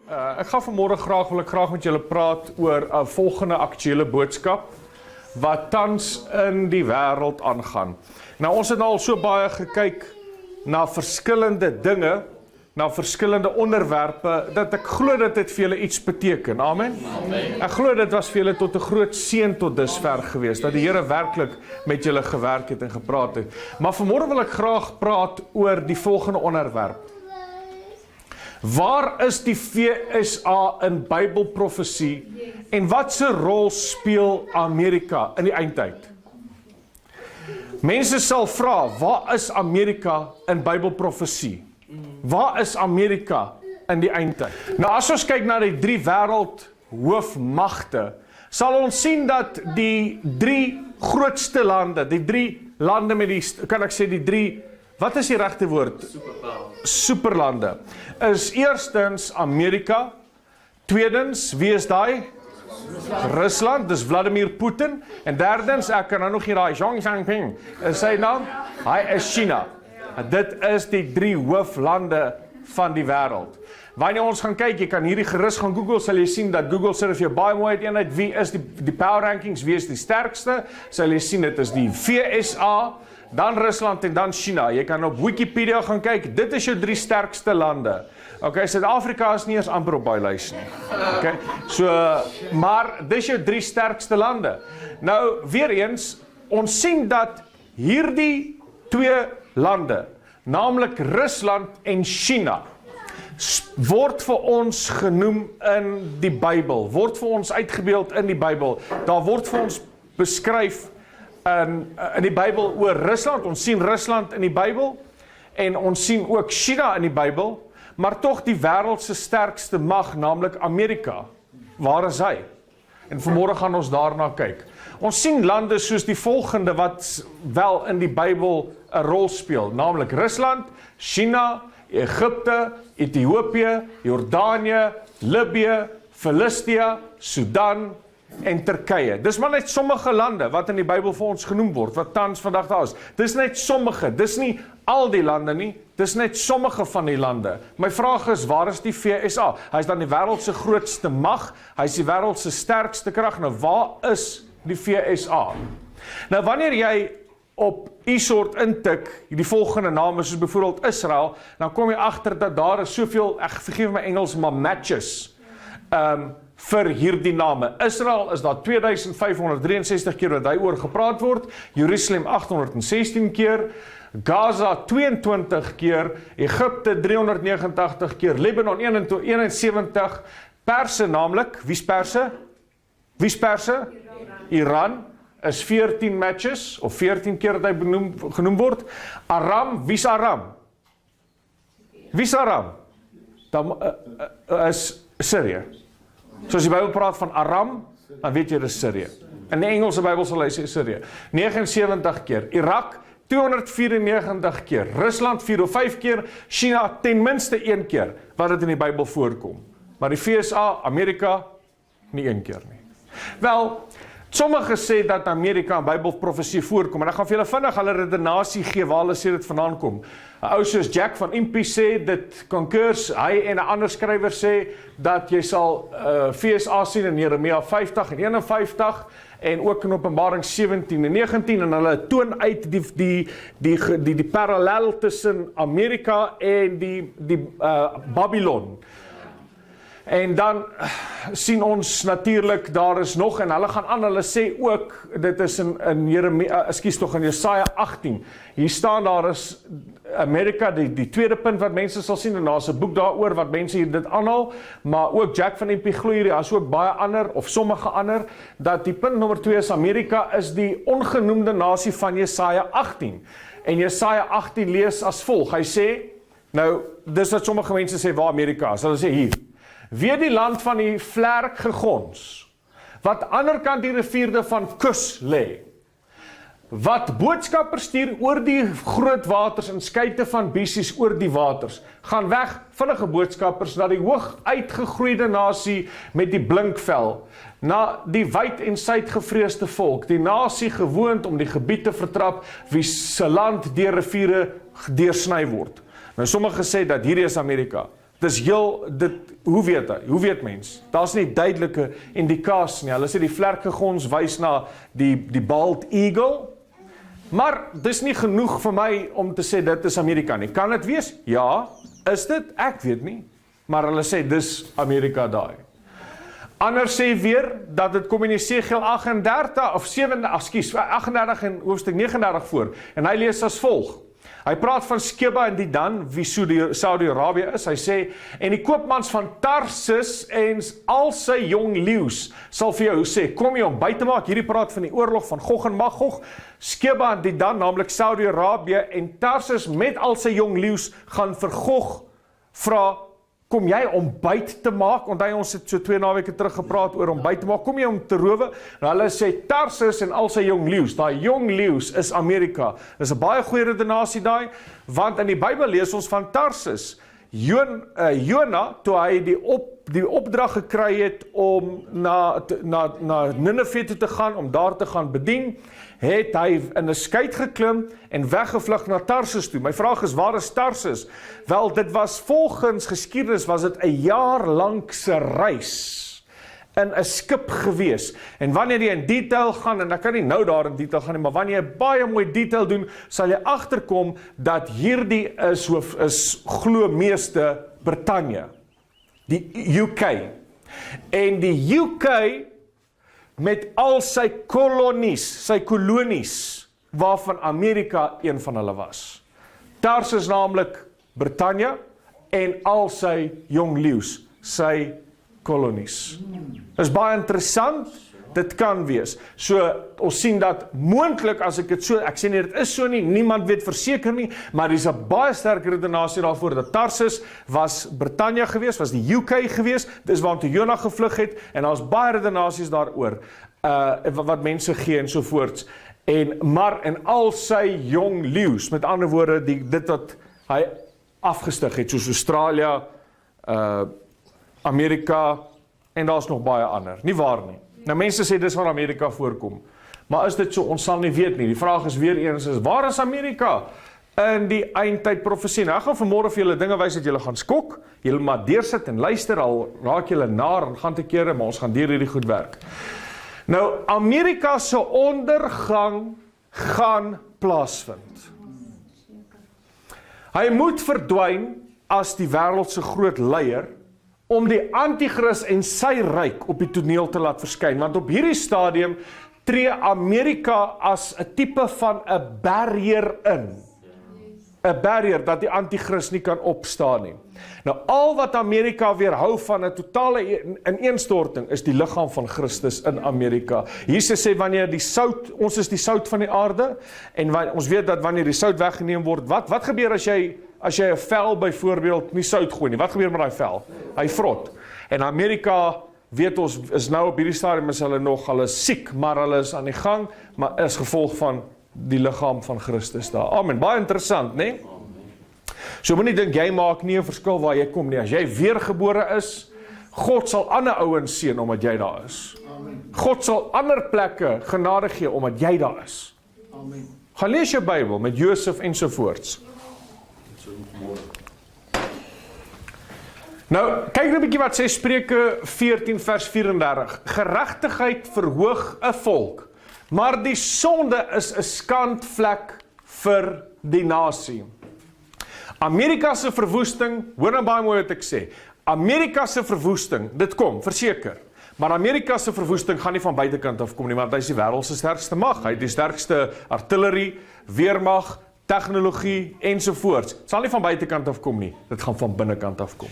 Ek gaan vanmôre wil ek graag met julle praat oor 'n volgende aktuele boodskap wat tans in die wêreld aangaan. Nou ons het al so baie gekyk na verskillende dinge, na verskillende onderwerpe, dat ek glo dat dit vir julle iets beteken. Amen. Amen. Ek glo dit was vir julle tot 'n groot seën tot dusver gewees, dat die Here werklik met julle gewerk het en gepraat het. Maar vanmôre wil ek graag praat oor die volgende onderwerp. Waar is die VSA in Bybelprofesie en wat se rol speel Amerika in die eindtyd? Mense sal vra, waar is Amerika in Bybelprofesie? Waar is Amerika in die eindtyd? Nou as ons kyk na die 3 wêreldhoofmagte, sal ons sien dat die 3 grootste lande, die 3 lande met die, kan ek sê die 3, wat is die regte woord? Superlande. Is eerstens Amerika, tweedens, wie is daai? Rusland, dis Vladimir Putin, en derdens, ek kan nou nog hier daai Xi Jinping, is sy naam? Hy is China. Dit is die 3 hooflande van die wêreld. Wanneer ons gaan kyk, jy kan hierdie gerus gaan Google, sal jy sien dat Google sê vir jou baie mooi uiteenheid, wie is die power rankings, wie is die sterkste, sal jy sien, dit is die VSA, dan Rusland en dan China. Jy kan op Wikipedia gaan kyk, dit is jou 3 sterkste lande. Okay, Suid-Afrika is nie eens amper op baie lys nie. Okay, maar dis jou 3 sterkste lande. Nou, weer eens, ons sien dat hierdie 2 lande, naamlik Rusland en China, word vir ons genoem in die Bybel, word vir ons uitgebeeld in die Bybel. Daar word vir ons beskryf in die Bybel oor Rusland. Ons sien Rusland in die Bybel en ons sien ook China in die Bybel, maar tog die wêreld se sterkste mag, naamlik Amerika. Waar is hy? En vanmôre gaan ons daarna kyk. Ons sien lande soos die volgende wat wel in die Bybel 'n rol speel, naamlik Rusland, China, Egipte, Ethiopië, Jordanië, Libië, Filistia, Sudan en Turkye. Dis maar net sommige lande wat in die Bybel vir ons genoem word, wat tans vandag daar is. Dis net sommige, dis nie al die lande nie, dis net sommige van die lande. My vraag is, waar is die VSA? Hy is dan die wêreld se grootste mag, hy is die wêreld se sterkste krag. Nou waar is die VSA? Nou wanneer jy op e-sort intik, die volgende name soos byvoorbeeld Israel, dan kom jy agter dat daar is soveel, ek vergeef my Engels, maar matches, vir hierdie name. Israel is daar 2563 keer wat hy oor gepraat word, Jerusalem 816 keer, Gaza 22 keer, Egipte 389 keer, Libanon 71, Perse naamlik, wie's Perse? Wie's Perse? Iran is 14 matches, of 14 keer dat hy genoem word. Aram, wie's Aram? Wie's Aram? Dan is Syrië. So as die Bybel praat van Aram, dan weet jy dis Syrië. In die Engelse Bybel sal hy sê Syrië. 79 keer. Irak 294 keer. Rusland 4 of 5 keer. China ten minste 1 keer wat dit in die Bybel voorkom. Maar die VSA, Amerika, nie 1 keer nie. Wel, sommige sê dat Amerika in Bybelprofesie voorkom, en ek gaan vir julle vinnig hulle redenasie gee waar hulle sê dit vandaan kom. 'n Ou soos Jack van Impi sê dit concurs, hy en 'n ander skrywer sê dat jy sal VSA sien in Jeremia 50 en 51 en ook in Openbaring 17 en 19 en hulle toon uit die parallel tussen Amerika en die Babylon. En dan sien ons natuurlik, daar is nog, en hulle gaan aan, hulle sê ook, dit is in Jeremia, in Jesaja 18, hier staan daar is Amerika, die tweede punt wat mense sal sien, en daar is 'n boek daaroor wat mense hier dit aanhaal, maar ook Jack van Impi glo hierdie, as ook baie ander, of sommige ander, dat die punt nommer 2 is, Amerika is die ongenoemde nasie van Jesaja 18, en Jesaja 18 lees as volg, hy sê, nou, dis wat sommige mense sê, waar Amerika is, hulle sê hier, weer die land van die vlerk gegons, wat anderkant die rivierde van Kus lê, wat boodskappers stuur oor die groot waters en skeite van bisies oor die waters, gaan weg, vinnige boodskappers, na die hoog uitgegroeide nasie met die blinkvel, na die wyd en suid gevreesde volk, die nasie gewoond om die gebied te vertrap, wie se land deur riviere deursny word. Nou sommige sê dat hierdie is Amerika. Dis hoe weet hy? Hoe weet mens? Daar's nie duidelike indikasie nie. Hulle sê die vlerkegons wys na die bald eagle, maar dis nie genoeg vir my om te sê dit is Amerika nie. Kan dit wees? Ja. Is dit? Ek weet nie. Maar hulle sê dis Amerika daai. Ander sê weer dat dit kom in Jesegiel 38 en hoofstuk 39 voor. En hy lees as volg. Hy praat van Skeba en Deon, wie Saudi-Arabië is. Hy sê, en die koopmans van Tarsus en al sy jong leeu's sal vir jou sê, kom jy om by te maak. Hierdie praat van die oorlog van Gog en Magog. Skeba en Deon, naamlik Saudi-Arabië en Tarsus met al sy jong leeu's gaan vir Gog vra, kom jy om byt te maak? Onthou ons het so 2 naweke terug gepraat oor om byt te maak. Kom jy om te rowe? Nou hulle sê Tarsus en al sy jong leeu's. Daai jong leeu's is Amerika. Dis 'n baie goeie redenasie daai, want in die Bybel lees ons van Tarsus. Jona, toe hy die opdrag gekry het om na Nineve toe te gaan, om daar te gaan bedien, het hy in 'n skei geklim en weggevlug na Tarsus toe. My vraag is, waar is Tarsus? Wel, dit was volgens geskiedenis, was dit 'n jaar langse reis in 'n skip gewees. En wanneer jy in detail gaan, en ek kan nie nou daar in detail gaan nie, maar wanneer jy baie mooi detail doen, sal jy agterkom dat hierdie is glo meeste Brittanje, die UK. En die UK met al sy kolonies, waarvan Amerika een van hulle was. Tarsus naamlik Brittanje en al sy jong leeu's, sy kolonies. Is baie interessant, dit kan wees. So, ons sien dat moontlik, as ek sê nie, dit is so nie, niemand weet verseker nie, maar dis 'n baie sterk redenasie daarvoor, dat Tarsus was Brittanje gewees, was die UK gewees, dis waartoe Jona gevlug het, en daar's baie redenasies daaroor, wat mense gee en sovoorts, maar al sy jong leeu's, met ander woorde, dit wat hy afgestig het, soos Australië, Amerika, en daar's nog baie ander, nie waar nie. Nou mense sê dis waar Amerika voorkom, maar is dit so, ons sal nie weet nie. Die vraag is weer eens, waar is Amerika in die eindtyd profesie? Nou, ek gaan vanmôre vir julle dinge wys dat julle gaan skok, julle maar deursit en luister, al raak julle naar en gaan te kere, maar ons gaan deur hierdie goed werk. Nou, Amerika se ondergang gaan plaasvind. Hy moet verdwyn as die wêreld se groot leier, om die anti-kris en sy ryk op die toneel te laat verskyn. Want op hierdie stadium tree Amerika as 'n tipe van 'n barrier in. 'n Barrier dat die anti-kris nie kan opstaan nie. Nou, al wat Amerika weerhou van 'n totale ineenstorting is die liggaam van Christus in Amerika. Jesus sê, wanneer ons is die sout van die aarde, en ons weet dat wanneer die sout weggeneem word, wat gebeur as jy 'n vel byvoorbeeld nie sout gooi nie? Wat gebeur met daai vel? Hy vrot. En Amerika, weet ons, is nou op hierdie stadium is hulle is siek, maar hulle is aan die gang, maar is gevolg van die liggaam van Christus daar. Amen. Baie interessant, né? So moenie dink jy maak nie 'n verskil waar jy kom nie. As jy weergebore is, God sal ander ouens seën omdat jy daar is. Amen. God sal ander plekke genade gee omdat jy daar is. Amen. Gaan lees jou Bybel met Josef ensovoorts. Nou, kyk 'n bietjie wat sê Spreuke 14 vers 34. Geregtigheid verhoog 'n volk, maar die sonde is 'n skandvlek vir die nasie. Amerika se verwoesting, hoor nou baie mooi wat ek sê, Amerika se verwoesting, dit kom, verseker, maar Amerika se verwoesting gaan nie van buitekant af kom nie, want hy is die wêreld se sterkste mag, hy het die sterkste artillerie, weermag, tegnologie ensovoorts. Het sal nie van buitekant af kom nie, dit gaan van binnekant af kom.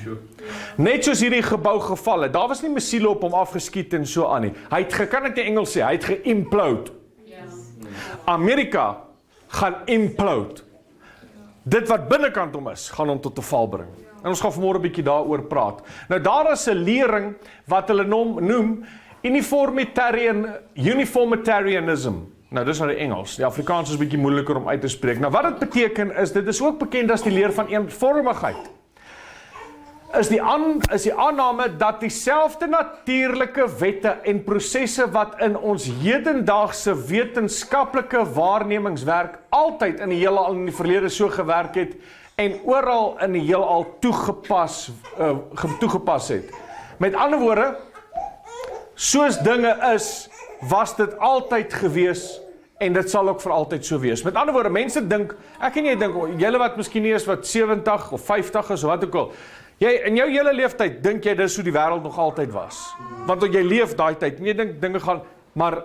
Net soos hierdie gebou geval het, daar was nie missiele op hom afgeskiet en so aan nie. Hy het, kan ek in Engels sê, hy het geïmplode. Amerika gaan implode. Dit wat binnekant hom is, gaan hom tot 'n val bring. En ons gaan vanmôre 'n bietjie daaroor praat. Nou daar is 'n lering wat hulle noem uniformitarianism. Nou dis nou die Engels. Die Afrikaans is 'n bietjie moeiliker om uit te spreek. Nou wat dit beteken is, dit is ook bekend as die leer van eenvormigheid. Is die aanname dat dieselfde natuurlike wette en prosesse wat in ons hedendaagse wetenskaplike waarnemingswerk altyd in die heelal in die verlede so gewerk het en oral in die heelal toegepas het. Met ander woorde, soos dinge is, was dit altyd gewees, en dit sal ook vir altyd so wees. Met ander woorde, mense dink, ek en jy dink, julle wat miskien nie is wat 70 of 50 is, of wat ook al, jy, in jou hele leeftyd, dink jy dis hoe die wêreld nog altyd was. Want jy leef daai tyd, en jy dink, dinge gaan, maar,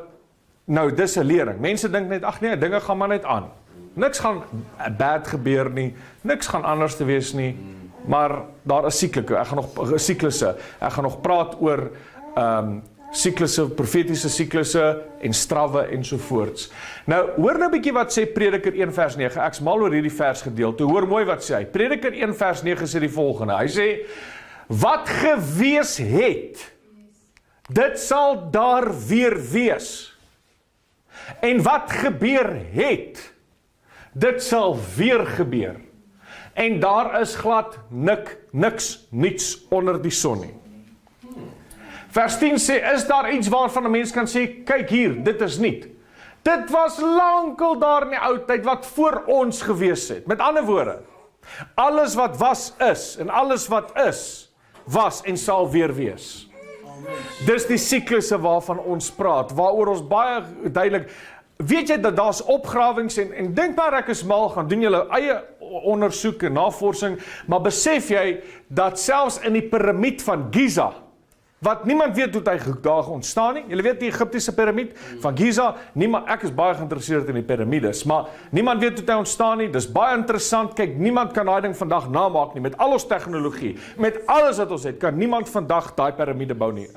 nou, dis 'n lering. Mense dink net, ag nee, dinge gaan maar net aan. Niks gaan bad gebeur nie, niks gaan anders te wees nie, maar daar is siklusse, ek gaan nog praat oor, siklusse, profetiese siklusse en strawwe ensovoorts. Nou, hoor nou 'n bietjie wat sê Prediker 1 vers 9, ek's mal oor hierdie vers gedeelte, hoor mooi wat sê hy. Prediker 1 vers 9 sê die volgende, hy sê, wat gewees het, dit sal daar weer wees. En wat gebeur het, dit sal weer gebeur. En daar is glad niks niets onder die son nie. Vers 10 sê, is daar iets waarvan 'n mens kan sê, kyk hier, dit is niet. Dit was lankal daar in die ou tyd wat voor ons gewees het. Met ander woorde, alles wat was is, en alles wat is, was en sal weer wees. Dis die siklusse waarvan ons praat, waaroor ons baie duidelik, weet jy dat daar's opgrawings en dink maar ek is mal, gaan doen julle eie ondersoek en navorsing, maar besef jy dat selfs in die piramied van Giza, wat niemand weet hoe hy daar ontstaan nie. Julle weet die Egiptiese piramied van Giza, ek is baie geïnteresseerd in die piramides, maar niemand weet hoe hy ontstaan nie, dis baie interessant, kyk, niemand kan daai ding vandag namaak nie, met al ons tegnologie, met alles wat ons het, kan niemand vandag daai piramide bou nie.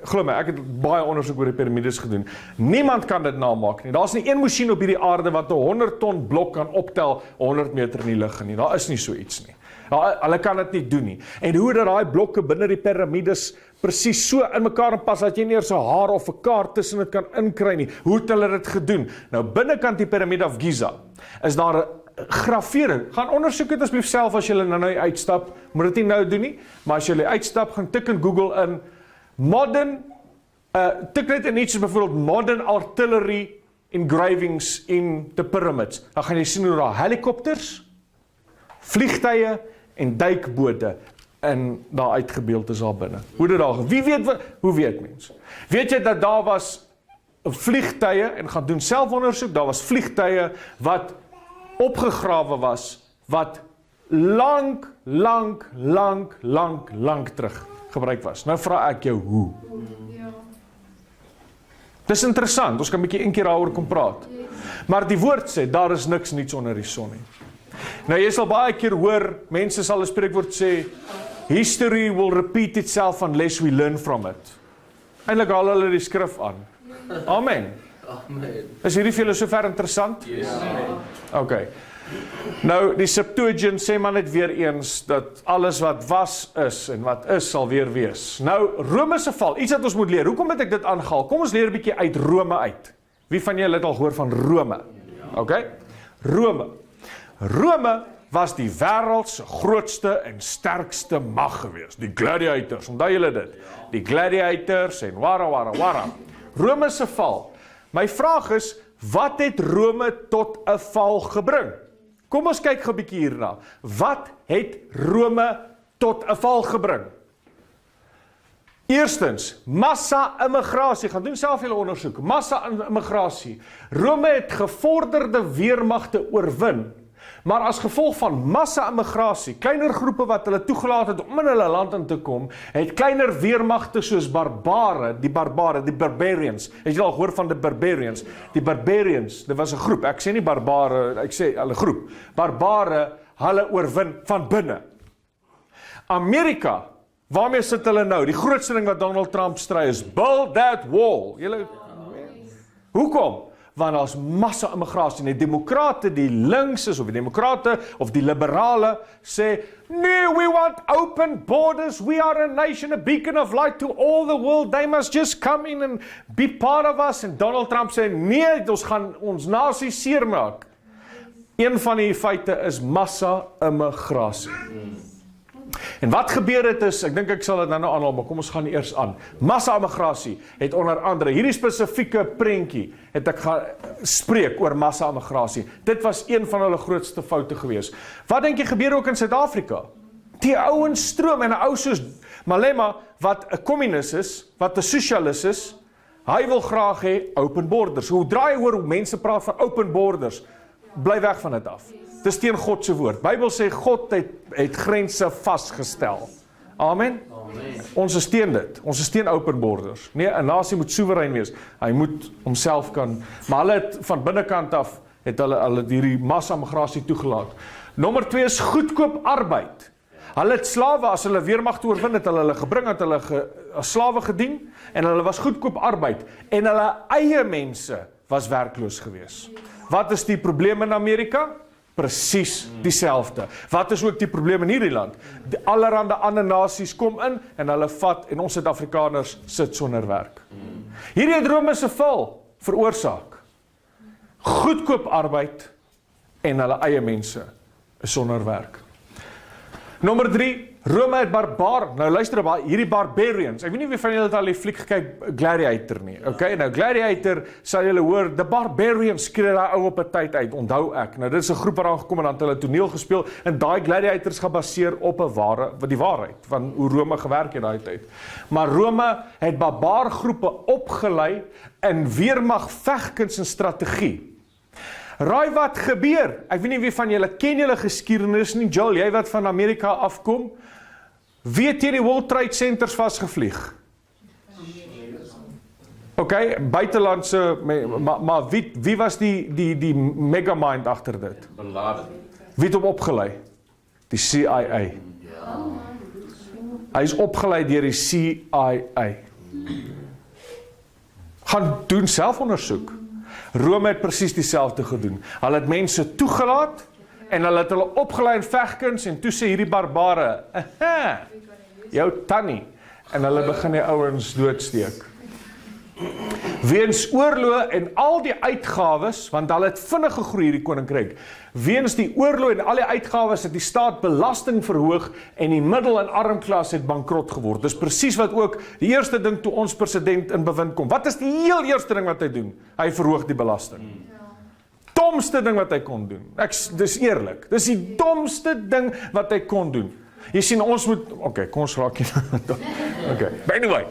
Glo my, ek het baie ondersoek oor die piramides gedoen, niemand kan dit namaak nie, daar's nie een masjien op hierdie aarde wat 'n 100 ton blok kan optel, 100 meter in die lug nie, daar is nie so iets nie. Hulle kan dit nie doen nie. En hoe dat daai blokke binne die piramides presies so in mekaar pas, dat jy nie eers 'n haar of 'n kaart tussen dit kan inkry nie. Hoe het hulle dit gedoen? Nou, binnekant die piramide of Giza, is daar 'n gravering. Gaan ondersoek dit asseblief self as jy nou uitstap. Moet dit nie nou doen nie, maar as jy uitstap, gaan tik in Google in modern, tik net in iets soos byvoorbeeld modern artillery engravings in the pyramids. Dan gaan jy sien hoe daar helikopters, vliegtuie en duikbote en daar uitgebeeld is daar binne. Hoe dit daar, hoe weet mens? Weet jy dat daar was vliegtuie, en gaan doen selfondersoek, daar was vliegtuie wat opgegrawe was, wat lang terug gebruik was. Nou vra ek jou hoe. Dis interessant, ons kan 'n bietjie een keer daaroor kom praat. Maar die woord sê, daar is niks onder die son nie. Nou jy sal baie keer hoor, mense sal 'n spreekwoord sê, history will repeat itself unless we learn from it. Eintlik haal hulle die skrif aan. Amen. Is hierdie vir julle sover interessant? Yes. Okay. Nou, die Septuagint sê maar net weer eens, dat alles wat was is, en wat is, sal weer wees. Nou, Rome se val, iets wat ons moet leer, hoekom het ek dit aangehaal? Kom ons leer 'n bietjie uit Rome uit. Wie van julle het al gehoor van Rome? Okay? Rome was die wêreld se grootste en sterkste mag gewees. Die gladiators, onthou julle dit? Die gladiators en wara. Rome se val. My vraag is, wat het Rome tot 'n val gebring? Kom ons kyk 'n bietjie hierna. Wat het Rome tot 'n val gebring? Eerstens, massa-immigrasie. Gaan doen self julle ondersoek. Massa-immigrasie. Rome het gevorderde weermagte oorwin. Maar as gevolg van massa-immigrasie, kleiner groepe wat hulle toegelaat het om in hulle land in te kom, het kleiner weermagte soos die barbarians. Het jy al gehoor van die barbarians? Die barbarians, dit was 'n groep, ek sê nie barbare, ek sê hulle groep. Barbare, hulle oorwin van binne. Amerika, waarmee sit hulle nou? Die grootste ding wat Donald Trump stry is, build that wall. Hoekom? Want daar's massa-immigrasie, en die demokrate, die linkses, of die demokrate, of die liberale, sê, nee, we want open borders, we are a nation, a beacon of light to all the world, they must just come in and be part of us, en Donald Trump sê, nee, ons gaan ons nasie seermaak. Een van die feite is massa-immigrasie. En wat gebeur het is, ek dink ek sal dit nou aanhaal, maar kom ons gaan eers aan. Massa-immigrasie het onder andere, hierdie spesifieke prentjie, het ek gaan spreek oor massa-immigrasie. Dit was een van hulle grootste foute gewees. Wat dink jy gebeur ook in Suid-Afrika? Die ouens stroom, en 'n ou soos Malema, wat 'n communist is, wat 'n socialist is, hy wil graag hê open borders. Hoe draai hoor hoe mense praat van open borders, bly weg van dit af. Dis teen God se woord. Bybel sê God het grense vasgestel. Amen. Ons is teen dit. Ons is teen open borders. Nee, 'n nasie moet soewerein wees. Hy moet homself kan, maar hulle het van binnekant af het hulle hierdie massa-immigrasie toegelaat. Nommer 2 is goedkoop arbeid. Hulle het slawe, as hulle weermag oorwin het hulle gebring, het hulle as slawe gedien, en hulle was goedkoop arbeid, en hulle eie mense was werkloos gewees. Wat is die probleem in Amerika? Presies dieselfde. Wat is ook die probleem in hierdie land? Die allerhande ander nasies kom in, en hulle vat, en ons Suid-Afrikaners sit sonder werk. Hierdie het Rome se val veroorsaak. Goedkoop arbeid, en hulle eie mense is sonder werk. Nommer 3, Rome het nou luister, hierdie barbarians, ek weet nie wie van julle het al die fliek gekyk, Gladiator nie, okay, nou Gladiator, sal julle hoor, the barbarians skree daai ou op 'n tyd uit, onthou ek, nou dit is 'n groep wat aangekom en dan het hulle toneel gespeel, en daai Gladiators gebaseer op die waarheid, van hoe Rome gewerk het daai tyd, maar Rome het barbaargroepe opgelei in weermag, vegkuns en strategie. Raai wat gebeur? Ek weet nie wie van julle ken julle geskiedenis nie. Joel, jy wat van Amerika afkom, wie het hierdie World Trade Centers vasgevlieg? Okay, buitelandse, maar wie was die megamind agter dit? Wie het hom opgelei? Die CIA. Hy is opgelei deur die CIA. Gaan doen selfondersoek. Rome het presies dieselfde gedoen. Hulle het mense toegelaat, en hulle het hulle opgelei in vegkuns, en toe sê hierdie barbare, jou tannie, en hulle begin die ouens doodsteek. Weens oorlog en al die uitgawes, want hulle het vinnig gegroei hierdie koninkryk, weens die oorlog en al die uitgawes het die staat belasting verhoog, en die middel- en armklas het bankrot geword. Dis presies wat ook die eerste ding toe ons president in bewind kom. Wat is die heel eerste ding wat hy doen? Hy verhoog die belasting. Domste ding wat hy kon doen. Dis eerlik. Dis die domste ding wat hy kon doen. Jy sien, ons moet, okay, kom ons raak hier. Okay, but anyway,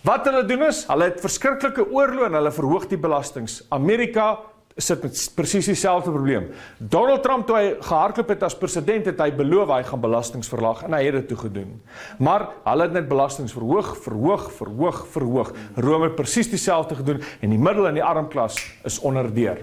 wat hulle doen is, hulle het verskriklike oorlog en hulle verhoog die belastings. Amerika sit met presies dieselfde probleem. Donald Trump, toe hy gehardloop het as president, het hy beloof hy gaan belastings verlaag, en hy het dit toe gedoen. Maar hulle het net belastings verhoog. Rome het presies dieselfde gedoen, en die middel- en die armklas is onderdeur.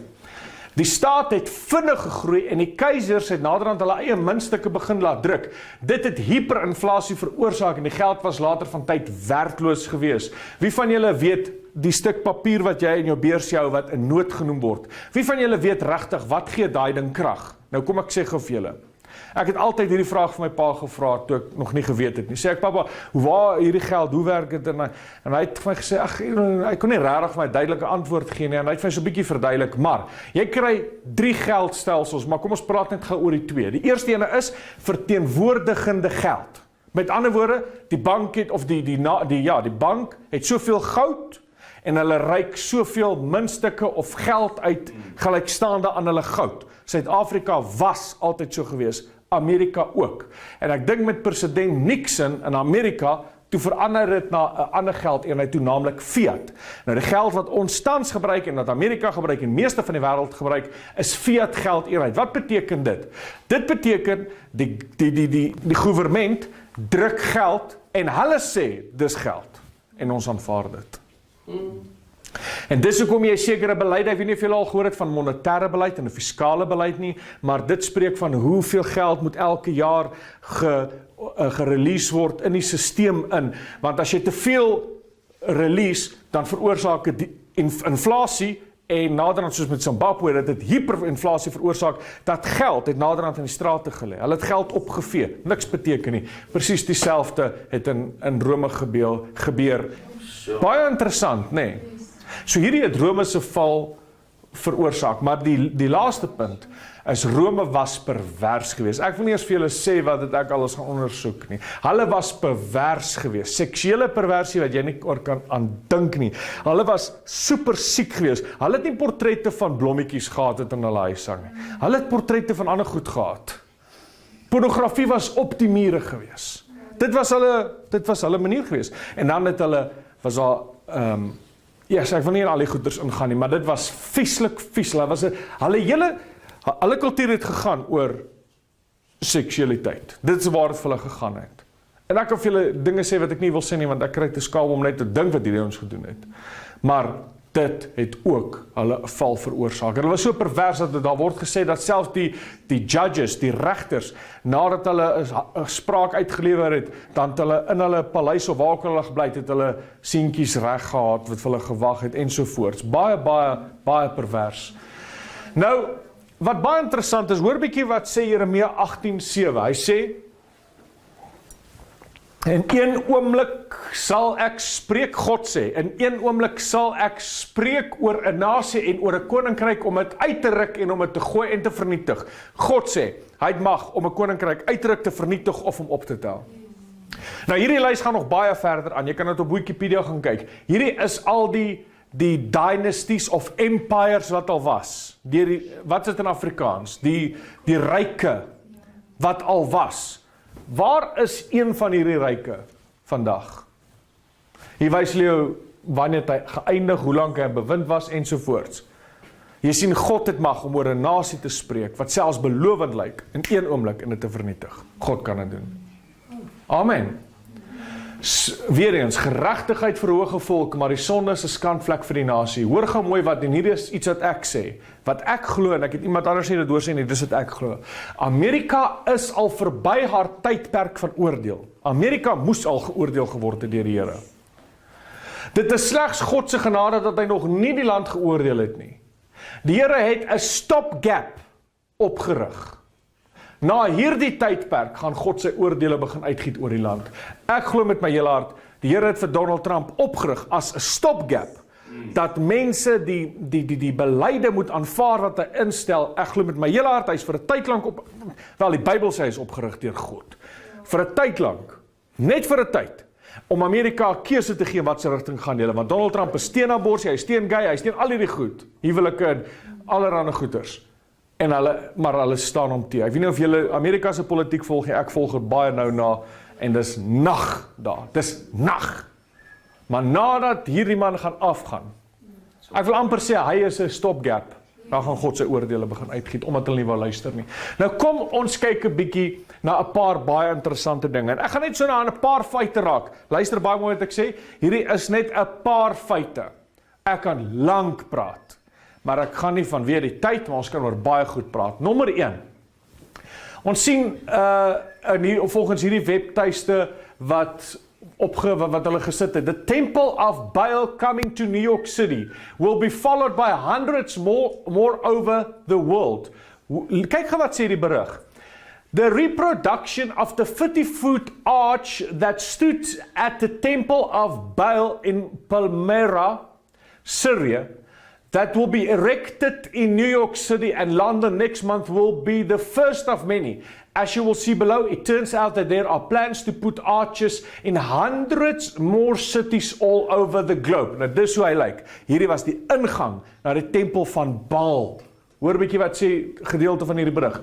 Die staat het vinnig gegroei, en die keisers het naderhand hulle eie muntstukke begin laat druk. Dit het hyperinflasie veroorsaak, en die geld was later van tyd werkloos gewees. Wie van julle weet die stuk papier wat jy in jou beurs hou, wat 'n noot genoem word? Wie van julle weet regtig, wat gee daai ding krag? Nou kom ek sê gou vir julle. Ek het altyd hierdie vraag vir my pa gevra, toe ek nog nie geweet het nie. Sê ek, pappa, waar hierdie geld, hoe werk dit? En hy het vir my gesê, hy kon nie regtig vir my duidelike antwoord gee nie, en hy het vir my so 'n bietjie verduidelik, maar jy kry 3 geldstelsels, maar kom ons praat net gou oor die 2. Die eerste ene is verteenwoordigende geld. Met ander woorde, die bank het, of die bank het soveel goud, en hulle reik soveel muntstukke of geld uit, gelykstaande aan hulle goud. Suid-Afrika was altyd so gewees, Amerika ook. En ek dink met president Nixon in Amerika, toe verander dit na 'n ander geldeenheid toe, naamlik fiat. Nou die geld wat ons tans gebruik en wat Amerika gebruik en meeste van die wêreld gebruik, is fiat geldeenheid. Wat beteken dit? Dit beteken die regering druk geld en hulle sê dis geld en ons aanvaar dit. En dis hoekom jy sekere beleid, ek weet nie of julle al gehoor het van monetêre beleid en 'n fiskale beleid nie, maar dit spreek van hoeveel geld moet elke jaar gerelease word in die stelsel in, want as jy te veel release, dan veroorsaak dit inflasie, en naderhand soos met Zimbabwe, dat dit hyperinflasie veroorsaak, dat geld het naderhand in die strate gelê. Hulle het geld opgevee, niks beteken nie. Presies dieselfde het in Rome gebeur. Baie interessant, nee. So hierdie het Rome se val veroorsaak, maar die laaste punt, is Rome was pervers geweest. Ek wil nie eens vir julle sê wat dit ek alles gaan ondersoek nie. Hulle was pervers geweest. Seksuele perversie wat jy nie oor kan aandink nie. Hulle was super siek geweest. Hulle het nie portrette van blommetjies gehad het in hulle huisang nie. Hulle het portrette van ander goed gehad. Pornografie was op die mure geweest. Dit was hulle manier geweest. En dan het hulle, was daar, ek wil nie in al die goeders ingaan nie, maar dit was vieslik. Hulle kultuur het gegaan oor seksualiteit. Dit is waar het vir hulle gegaan het. En ek kan vir julle dinge sê wat ek nie wil sê nie, want ek kry te skaam om net te dink wat hierdie ons gedoen het. Maar dit het ook hulle 'n val veroorsaak. En hulle was so pervers dat daar word gesê dat selfs die judges, die regters, nadat hulle 'n spraak uitgelewer het, dan het hulle in hulle paleis of waar ook hulle gebly het hulle seentjies reg gehad wat vir hulle gewag het ensovoorts. Baie pervers. Nou, wat baie interessant is, hoor bietjie wat sê Jeremia 18:7. Hy sê, in een oomblik sal ek spreek, God sê, in een oomblik sal ek spreek oor 'n nasie en oor 'n koninkryk om dit uit te ruk en om dit te gooi en te vernietig. God sê, hy het mag om 'n koninkryk uit te ruk, te vernietig of om op te tel. Nou hierdie lys gaan nog baie verder aan. Jy kan dit op Wikipedia gaan kyk. Hierdie is al die dynasties of empires wat al was. Wat is dit in Afrikaans? Die ryke wat al was. Waar is een van hierdie ryke vandag? Hier wys jou wanneer hy geëindig, hoe lank hy bewind was ensovoorts. Jy sien God het mag om oor 'n nasie te spreek wat selfs belovend lyk in een oomblik en dit te vernietig. God kan dit doen. Amen. Weer eens, geregtigheid vir hoë volk, maar die sonde is 'n skandvlek vir die nasie. Hoor gou mooi wat, en hierdie is iets wat ek sê, wat ek glo, en ek het iemand anders nie dit doorsê nie, dis wat ek glo. Amerika is al verby haar tydperk van oordeel. Amerika moes al geoordeel geword het deur die Here. Dit is slegs God se genade dat hy nog nie die land geoordeel het nie. Die Here het 'n stopgap opgerig. Na hierdie tydperk gaan God sy oordeele begin uitgiet oor die land. Ek glo met my hele hart, die Here het vir Donald Trump opgerig as 'n stopgap, dat mense die beleide moet aanvaar wat hy instel. Ek glo met my hele hart, hy is vir 'n tyd lank op, wel die Bybel sê hy is opgerig deur God. Vir 'n tyd lank, net vir 'n tyd, om Amerika 'n keuse te gee wat sy rigting gaan deel. Want Donald Trump is teen abortus, hy is teen gay, hy is teen al hierdie goed, huwelike en allerlei goeters. Maar hulle staan hom te. Ek weet nie of julle Amerika se politiek volg nie, ek volg dit baie nou na, en dis nag daar, dis nag. Maar nadat hierdie man gaan afgaan, ek wil amper sê, hy is 'n stopgap, dan gaan God sy oordeele begin uitgiet, omdat hulle nie wil luister nie. Nou kom ons kyk 'n bietjie na 'n paar baie interessante dinge, en ek gaan net so na 'n paar feite raak. Luister baie mooi wat ek sê, hierdie is net 'n paar feite. Ek kan lank praat, maar ek gaan nie vanweë die tyd, maar ons kan oor baie goed praat. Nommer 1. Ons sien volgens hierdie webtuiste wat hulle gesit het, the temple of Baal coming to New York City will be followed by hundreds more over the world. Kyk gou wat sê die berig. The reproduction of the 50-foot arch that stood at the temple of Baal in Palmyra, Syria, that will be erected in New York City and London next month will be the first of many. As you will see below, it turns out that there are plans to put arches in hundreds more cities all over the globe. Nou dis hoe hy lyk. Hierdie was die ingang na die tempel van Baal. Hoor 'n bietjie wat sê gedeelte van hierdie berig.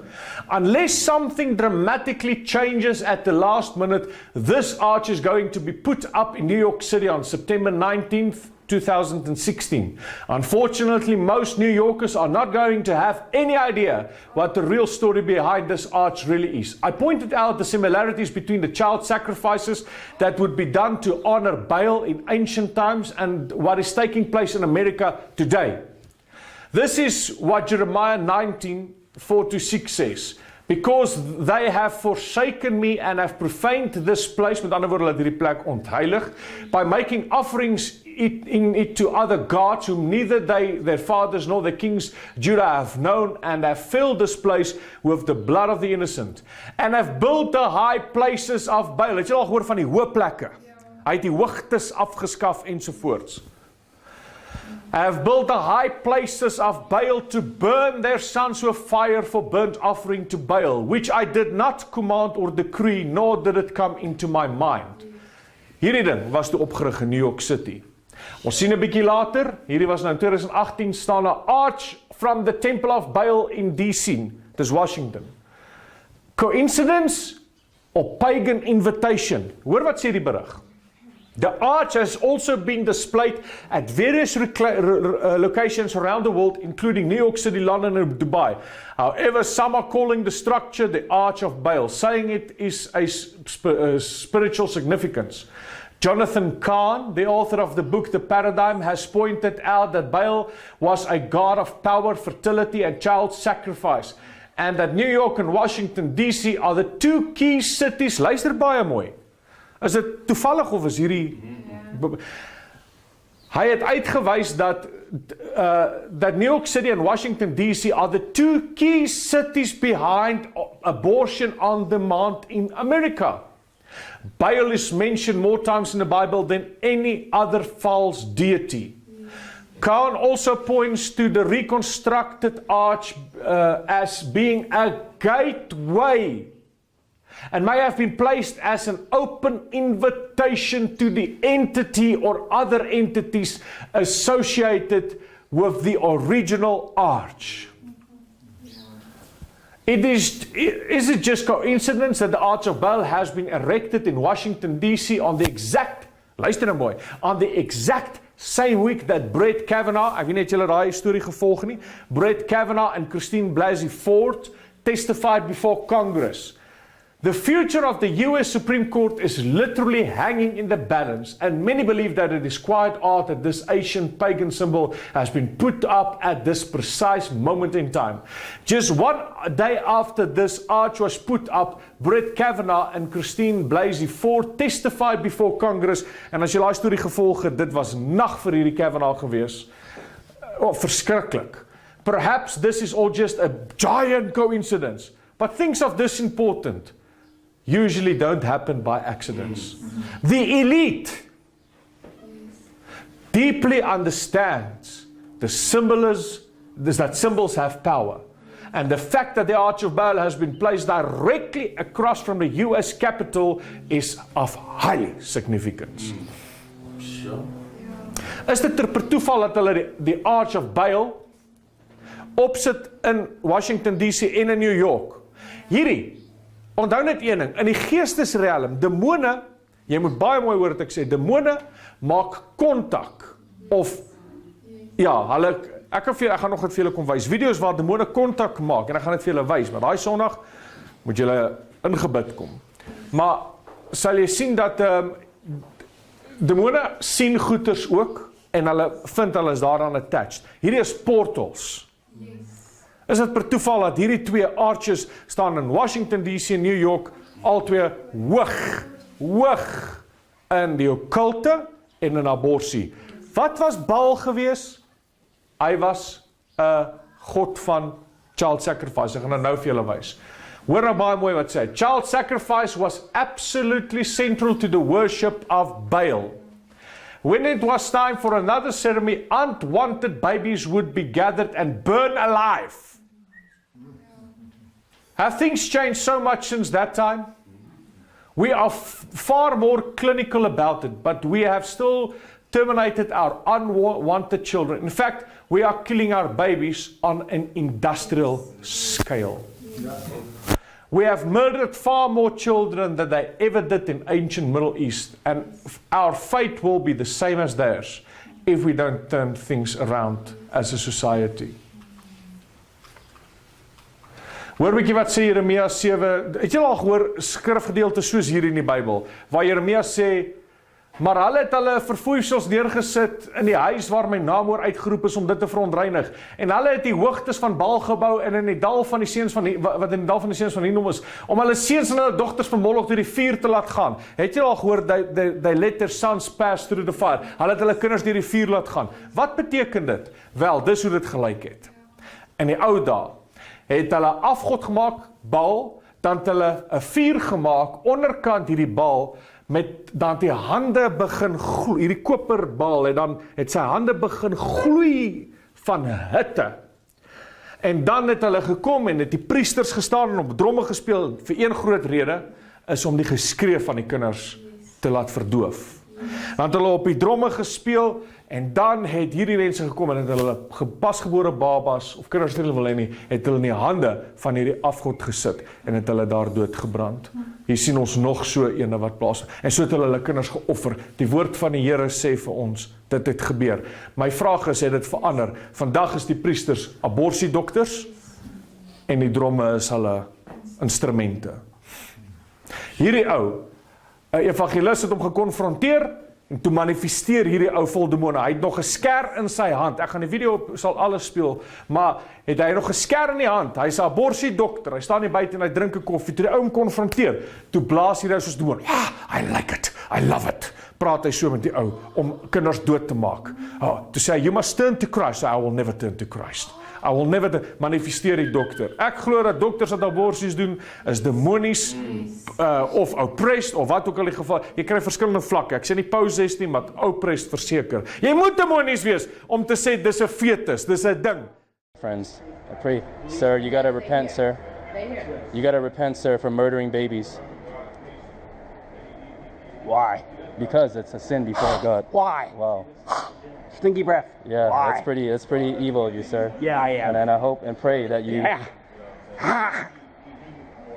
Unless something dramatically changes at the last minute, this arch is going to be put up in New York City on September 19th, 2016. Unfortunately, most New Yorkers are not going to have any idea what the real story behind this arch really is. I pointed out the similarities between the child sacrifices that would be done to honor Baal in ancient times and what is taking place in America today. This is what Jeremiah 19:4-6 says. Because they have forsaken me and have profaned this place, met ander woorde, hulle het hierdie plek ontheilig, by making offerings in it to other gods, whom neither they, their fathers, nor the kings Judah have known, and have filled this place with the blood of the innocent, and have built the high places of Baal. Het jy al gehoor van die hoë plekke? Hy het die hoogtes afgeskaf ensovoorts. have built the high places of Baal to burn their sons with fire for burnt offering to Baal, which I did not command or decree, nor did it come into my mind. Hierdie ding was toe opgerig in New York City. Ons sien 'n bietjie later, hierdie was nou in 2018, staan 'n arch from the Temple of Baal in DC, dis Washington. Coincidence or pagan invitation? Hoor wat sê die berig. The arch has also been displayed at various locations around the world, including New York City, London, and Dubai. However, some are calling the structure the Arch of Baal, saying it is a spiritual significance. Jonathan Kahn, the author of the book The Paradigm, has pointed out that Baal was a god of power, fertility, and child sacrifice, and that New York and Washington, D.C. are the two key cities. Luister baie mooi. Is dit toevallig of is hierdie... Hy het uitgewys dat New York City and Washington DC are the two key cities behind abortion on demand in America. Baal is mentioned more times in the Bible than any other false deity. Kahn also points to the reconstructed arch as being a gateway and may have been placed as an open invitation to the entity or other entities associated with the original arch. Is it just coincidence that the Arch of Baal has been erected in Washington, D.C. on the exact, luister nou mooi, on the exact same week that Brett Kavanaugh, ek weet net julle daai storie gevolg nie, Brett Kavanaugh and Christine Blasey Ford testified before Congress. The future of the US Supreme Court is literally hanging in the balance, and many believe that it is quite odd that this ancient pagan symbol has been put up at this precise moment in time. Just 1 day after this arch was put up, Brett Kavanaugh and Christine Blasey Ford testified before Congress, en as jy daai storie gevolg het, dit was nag vir hierdie Kavanaugh gewees. Verskriklik. Perhaps this is all just a giant coincidence, but things of this important usually don't happen by accidents. The elite deeply understands the symbolism that symbols have power. And the fact that the Arch of Baal has been placed directly across from the US Capitol is of highly significance. Is dit per toeval dat hulle die Arch of Baal opsit in Washington DC en in New York? Hierdie, onthou net een ding, in die geestesrealm, demone, jy moet baie mooi hoor wat ek sê, demone maak kontak, of, ja, hulle, ek gaan nog net vir julle kom wys, video's waar demone kontak maak, en ek gaan net vir julle wys, maar daai Sondag moet julle ingebid kom. Maar, sal jy sien dat demone sien goeters ook, en hulle vind hulle is daaraan attached. Hierdie is portals. Is dit per toeval dat hierdie twee arches staan in Washington DC en New York, al twee hoog in die okkulte en in aborsie. Wat was Baal gewees? Hy was 'n god van child sacrifice. Ek gaan nou vir julle wys. Hoor nou baie mooi wat sê. Child sacrifice was absolutely central to the worship of Baal. When it was time for another ceremony, unwanted babies would be gathered and burned alive. Have things changed so much since that time? We are far more clinical about it, but we have still terminated our unwanted children. In fact, we are killing our babies on an industrial scale. We have murdered far more children than they ever did in ancient Middle East, and our fate will be the same as theirs if we don't turn things around as a society. Hoor bietjie wat sê Jeremia 7, het jy al gehoor skrifgedeeltes soos hier in die Bybel, waar Jeremia sê, maar hulle het hulle verfoeisels neergesit in die huis waar my naam oor uitgeroep is om dit te verontreinig, en hulle het die hoogtes van Baal gebou en in die dal van die seuns van wat in die dal van die seuns van Hinnom is, om hulle seuns en hulle dogters van Moloch deur die vuur te laat gaan. Het jy al gehoor, they let their sons pass through the fire? Hulle het hulle kinders deur die vuur laat gaan. Wat beteken dit? Wel, dis hoe dit gelyk het. In die ou dae het hulle afgod gemaak, Baal, dan het hulle 'n vuur gemaak, onderkant hierdie Baal, dan die hande begin gloei, hierdie koperbal, en dan het sy hande begin gloei van hitte. En dan het hulle gekom en het die priesters gestaan en op dromme gespeel, vir een groot rede, is om die geskree van die kinders te laat verdoof. Dan het hulle op die dromme gespeel, en dan het hierdie mense gekom en het hulle pasgebore babas, of kinders wat hulle wil hê nie, het hulle in die hande van hierdie afgod gesit, en het hulle daar doodgebrand. Hier sien ons nog so ene wat plaas, en so het hulle kinders geoffer. Die woord van die Here sê vir ons, dit het gebeur. My vraag is, het dit verander? Vandag is die priesters aborsiedokters, en die dromme is hulle instrumente. Hierdie ou, 'n evangelis het hom gekonfronteer, en toe manifesteer hierdie ou vol demone. Hy het nog 'n skêr in sy hand. Ek gaan die video sal alles speel, maar het hy nog 'n skêr in die hand. Hy's 'n aborsiedokter. Hy staan hier buite en hy drink 'n koffie. Toe die ou hom konfronteer, toe blaas hierdie ou soos demoon. I like it. I love it. Praat hy so met die ou om kinders dood te maak. Toe sê hy, you must turn to Christ. I will never turn to Christ. I will never manifesteer die dokter. Ek glo dat dokters wat aborsies doen, is demonies, of oppressed, of wat ook al die geval. Jy kry verskillende vlakke. Ek sê nie possessed nie, maar oppressed verseker. Jy moet demonies wees, om te sê, dis 'n fetus, dis 'n ding. Friends, I pray, sir, you gotta repent, sir. You gotta repent, sir, for murdering babies. Why? Because it's a sin before God. Why? Wow. Stinky breath. Yeah, Why? that's pretty evil of you, sir. Yeah, I am. And I hope and pray that you. Yeah.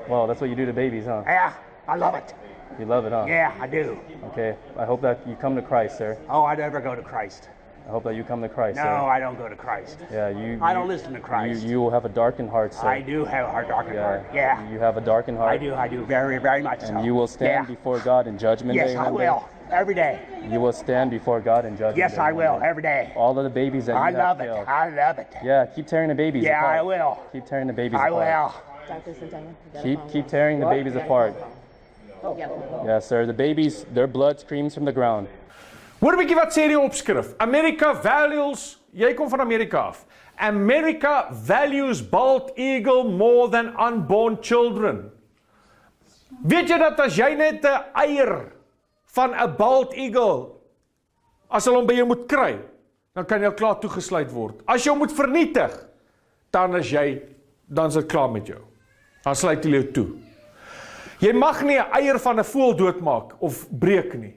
Well, that's what you do to babies, huh? Yeah, I love it. You love it, huh? Yeah, I do. Okay. I hope that you come to Christ, sir. Oh, I never go to Christ. I hope that you come to Christ, No, sir. I don't go to Christ. Yeah, I don't listen to Christ. You will have a darkened heart, sir. I do have a heart, darkened heart. Yeah, You have a darkened heart. I do very, very much so. And you will stand Yeah. before God in judgment Yes, day. I one day. will. Every day. You will stand before God in judgment Yes, day. I one will. day. Every day. All of the babies that I you have love it. killed. I love it. Yeah, keep tearing the babies Yeah, apart. I will. Keep tearing the babies I apart. will. Keep tearing the babies apart. Yeah, sir. The babies, their blood screams from the ground. Hoor 'n bietjie wat sê die opskrif. America values, jy kom van Amerika af. America values bald eagle more than unborn children. Weet jy dat as jy net 'n eier van 'n bald eagle, as hulle hom by jou moet kry, dan kan jy al klaar toegesluit word. As jy hom moet vernietig, dan is dit klaar met jou. Dan sluit hulle jou toe. Jy mag nie 'n eier van 'n voël doodmaak of breek nie.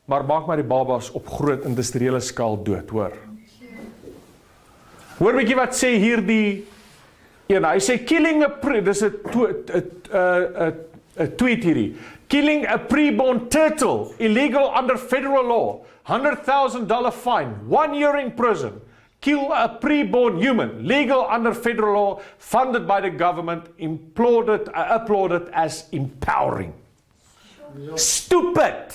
Maar maak maar die babas op groot industriële skaal dood, hoor. Hoor 'n bietjie wat sê hierdie een. Hy sê killing dis 'n tweet hierdie. Killing a preborn turtle illegal under federal law. $100,000 fine, 1 year in prison. Kill a preborn human, legal under federal law, funded by the government, applauded as empowering. Stupid!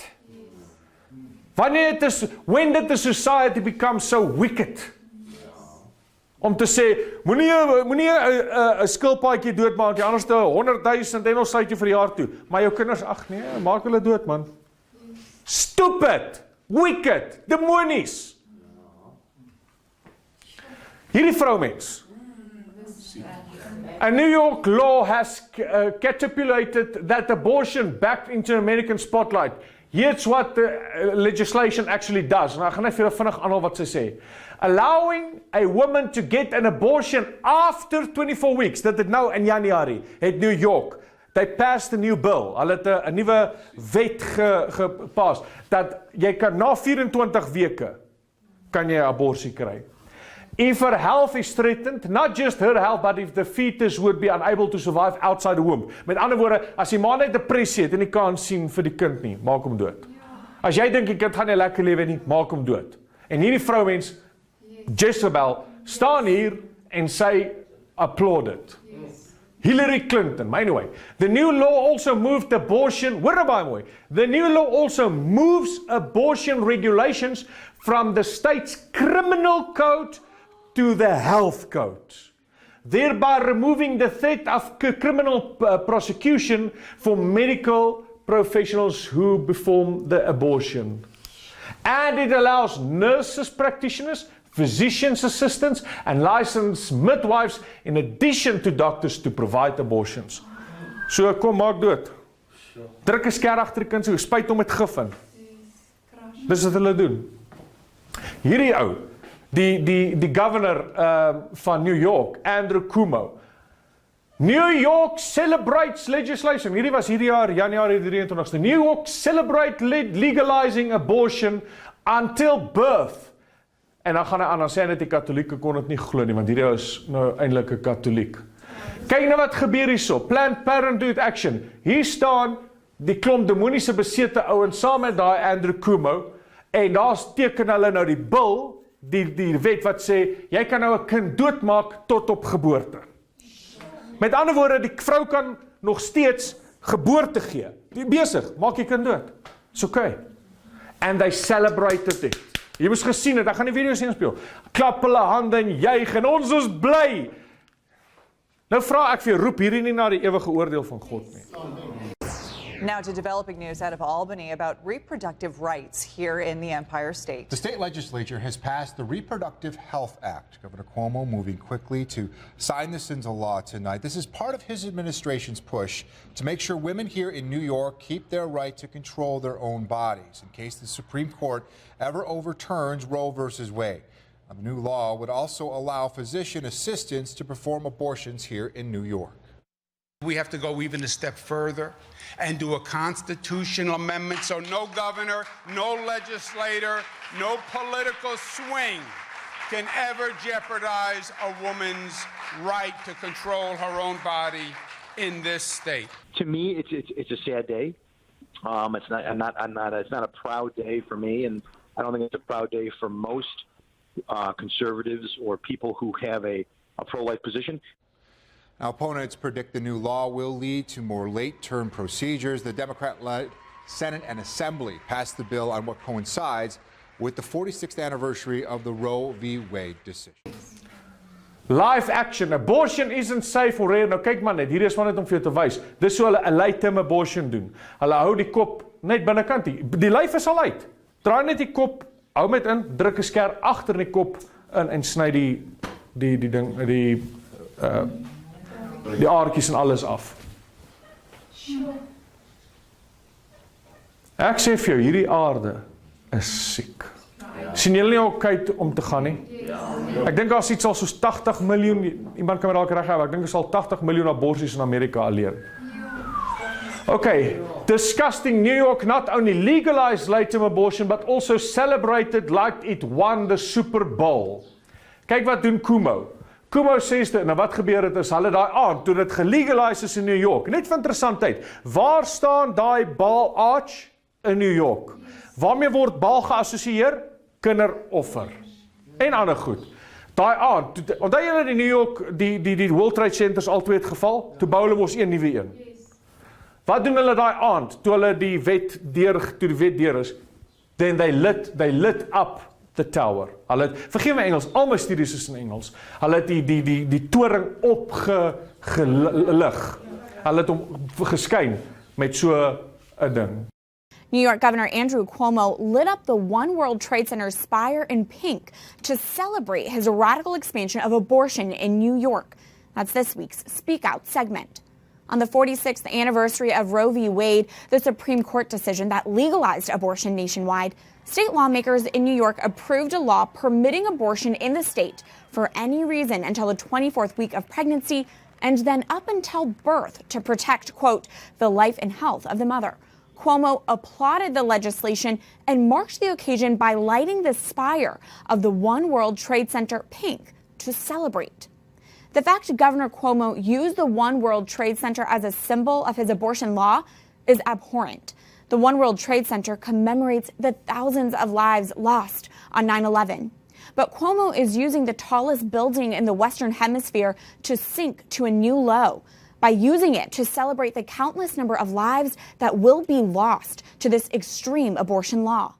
When did the society become so wicked? Om te sê, moenie 'n skilpaadjie doodmaak, jy anders 100,000 en ons sluit jou vir die jaar toe. Maar jou kinders, ag nee, maak hulle dood, man. Stupid! Wicked! Demonies! Hierdie vroumens. A New York law has catapulted that abortion back into American spotlight. Here's what the legislation actually does. Nou, ek gaan net vir julle vinnig aanhaal wat sy sê. Allowing a woman to get an abortion after 24 weeks. Dit het nou in Januarie, het New York. They passed a new bill. Hulle het 'n nuwe wet gepas dat jy kan na 24 weke kan jy 'n aborsie kry. If her health is threatened, not just her health, but if the fetus would be unable to survive outside the womb. Met ander woorde, as die ma net depressie het en nie kan sien vir die kind nie, maak hom dood. As jy dink die kind gaan nie lekker lewe nie, maak hom dood. En hierdie vrouens, Jezebel, staan hier en sy applauded. Hillary Clinton, maar anyway, the new law also moved abortion, hoor nou baie mooi, the new law also moves abortion regulations from the state's criminal code to the health code, thereby removing the threat of criminal prosecution for medical professionals who perform the abortion. And it allows nurses, practitioners, physicians' assistants, and licensed midwives, in addition to doctors, to provide abortions. So kom maak dood. Druk 'n sker agter die kind se, spuit hom met gif in. Dis wat hulle doen. Hierdie ou, die governor van New York, Andrew Cuomo. New York celebrates legislation. Hierdie was hierdie jaar, Januarie 23ste. New York celebrate legalizing abortion until birth. En dan gaan hy aan, dan sê hy net die katholieke kon dit nie glo nie, want hierdie is nou eintlik 'n katholiek. Kyk nou wat gebeur hierso. Planned Parenthood Action. Hier staan die klomp demoniese besete ouens saam met daai Andrew Cuomo, en daar teken hulle nou die bil, die wet wat sê, jy kan nou 'n kind doodmaak tot op geboorte. Met ander woorde, die vrou kan nog steeds geboorte gee. Die besig, maak die kind dood. It's okay. And they celebrated it. Jy moes gesien het, ek gaan die video sien speel. Klap hulle hande en juig en ons is bly. Nou vra ek vir jou, roep hierdie nie na die ewige oordeel van God nie. Now to developing news out of Albany about reproductive rights here in the Empire State. The state legislature has passed the Reproductive Health Act. Governor Cuomo moving quickly to sign this into law tonight. This is part of his administration's push to make sure women here in New York keep their right to control their own bodies in case the Supreme Court ever overturns Roe versus Wade. The new law would also allow physician assistants to perform abortions here in New York. We have to go even a step further and do a constitutional amendment so no governor, no legislator, no political swing can ever jeopardize a woman's right to control her own body in this state. To me, it's a sad day. It's not a proud day for me, and I don't think it's a proud day for most conservatives or people who have a pro-life position. Now, opponents predict the new law will lead to more late-term procedures. The Democrat-led Senate and Assembly passed the bill on what coincides with the 46th anniversary of the Roe v. Wade decision. Live action, abortion isn't safe or rare. Nou kyk maar net, hier is maar net om vir jou te wys. Dis so hulle 'n late-term abortion doen. Hulle hou die kop net binnekant hier. Die lyf is al uit. Draai net die kop, hou met in, druk 'n sker agter die kop in en sny die ding, die aardjies en alles af. Ek sê vir jou, hierdie aarde is siek. Sien julle nie ook om te gaan nie? Ek dink daar's iets al soos 80 miljoen, iemand kan my dalk reghou, ek dink is al 80 miljoen aborsies in Amerika alleen. Okay, disgusting. New York not only legalized late-term abortion, but also celebrated like it won the Super Bowl. Kyk wat doen Cuomo. Cuomo sê dit, nou wat gebeur het is, hulle daai aand, toe dit gelegaliseer is in New York, net vir interessantheid, waar staan daai Baal Arch in New York? Waarmee word Baal geassosieer? Kinderoffer. En ander goed. Daai aand, onthou julle die New York, die World Trade Centers al twee het geval, toe bou hulle mos een nuwe een. Wat doen hulle daai aand, toe hulle die wet deur is? Then they lit up the tower. Hulle het, vergeef my Engels, al my studies is in Engels. Hulle het die toring opgelig. Hulle het hom geskyn met so 'n ding. New York Governor Andrew Cuomo lit up the One World Trade Center spire in pink to celebrate his radical expansion of abortion in New York. That's this week's Speak Out segment. On the 46th anniversary of Roe v. Wade, the Supreme Court decision that legalized abortion nationwide, state lawmakers in New York approved a law permitting abortion in the state for any reason until the 24th week of pregnancy and then up until birth to protect, quote, the life and health of the mother. Cuomo applauded the legislation and marked the occasion by lighting the spire of the One World Trade Center pink to celebrate. The fact Governor Cuomo used the One World Trade Center as a symbol of his abortion law is abhorrent. The One World Trade Center commemorates the thousands of lives lost on 9/11. But Cuomo is using the tallest building in the Western Hemisphere to sink to a new low by using it to celebrate the countless number of lives that will be lost to this extreme abortion law.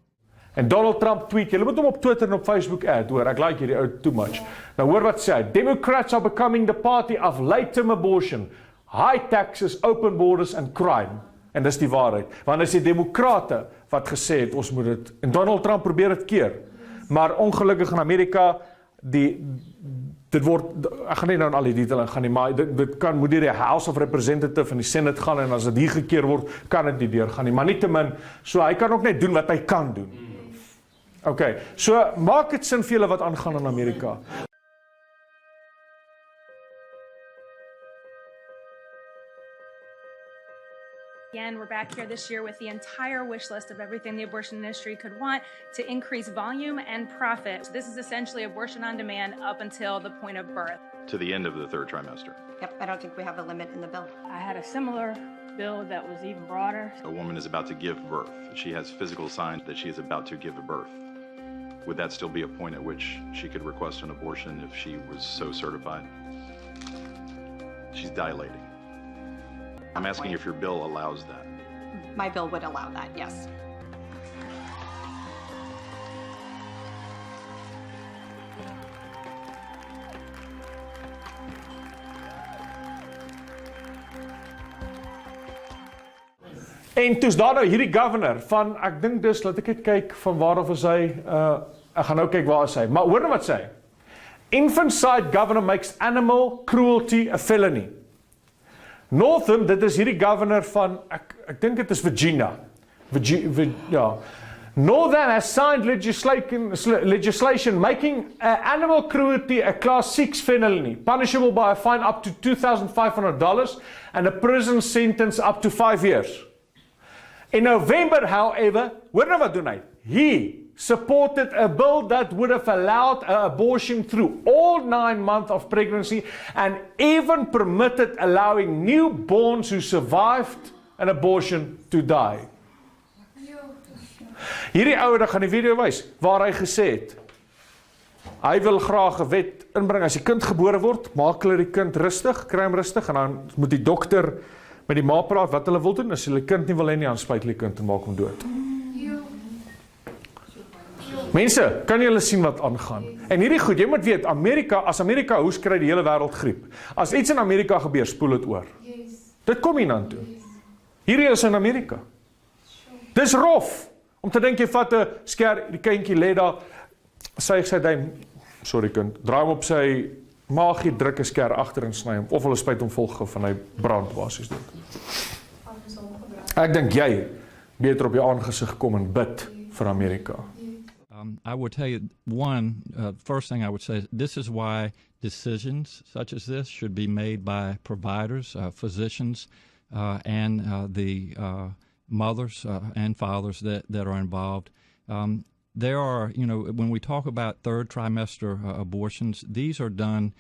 En Donald Trump tweet, julle moet hom op Twitter en op Facebook add, hoor, ek like hierdie ou too much. Nou hoor wat sê hy, Democrats are becoming the party of late-term abortion, high taxes, open borders and crime. En dis die waarheid, want is die demokrate wat gesê het, ons moet dit, en Donald Trump probeer dit keer, maar ongelukkig in Amerika, dit word, ek gaan nie nou in al die detail ingaan nie, maar dit moet deur die House of Representatives en die Senate gaan, en as dit hier gekeer word, kan dit nie deurgaan nie, maar nietemin, so hy kan ook net doen wat hy kan doen. Okay, so maak dit sin vir julle wat aangaan in Amerika. Again, we're back here this year with the entire wish list of everything the abortion industry could want to increase volume and profit. So this is essentially abortion on demand up until the point of birth. To the end of the third trimester. Yep, I don't think we have a limit in the bill. I had a similar bill that was even broader. A woman is about to give birth. She has physical signs that she is about to give birth. Would that still be a point at which she could request an abortion if she was so certified? She's dilating. I'm asking if your bill allows that. My bill would allow that, yes. En toe's daar nou hierdie governor van, ek dink dis, laat ek net kyk van waar of is hy, ek gaan nou kyk waar is hy, maar hoor nou wat sê. Infanticide governor makes animal cruelty a felony. Northam, dit is hierdie governor van, ek dink dit is Virginia. Ja. Northam has signed legislation making animal cruelty a class 6 felony, punishable by a fine up to $2,500 and a prison sentence up to 5 years. In November, however, hoor nou wat doen hy? He supported a bill that would have allowed abortion through all 9 months of pregnancy and even permitted allowing newborns who survived an abortion to die. Hierdie ouer, ek gaan die video wys, waar hy gesê het, hy wil graag 'n wet inbring, as die kind gebore word, maak hulle die kind rustig, kry hom rustig, en dan moet die dokter met die ma praat wat hulle wil doen, as hulle kind nie wil hê nie, dan spuit hulle die kind en maak hom dood. Mense, kan julle sien wat aangaan? En hierdie goed, jy moet weet, as Amerika hoes, kry die hele wêreld griep. As iets in Amerika gebeur, spoel dit oor. Dit kom hier aan toe. Hierdie is in Amerika. Dis rof, om te dink jy vat 'n sker, die kindjie lê daar, sy duim, sorry kind, draai hom op sy maagie, druk 'n sker agter en sny hom, of hulle spuit hom vol gif en hy brand basies dood. Ek dink jy beter op jou aangesig kom en bid vir Amerika. I would tell you, first thing I would say, this is why decisions such as this should be made by providers, physicians, and the mothers and fathers that are involved. There are, when we talk about third trimester abortions, these are done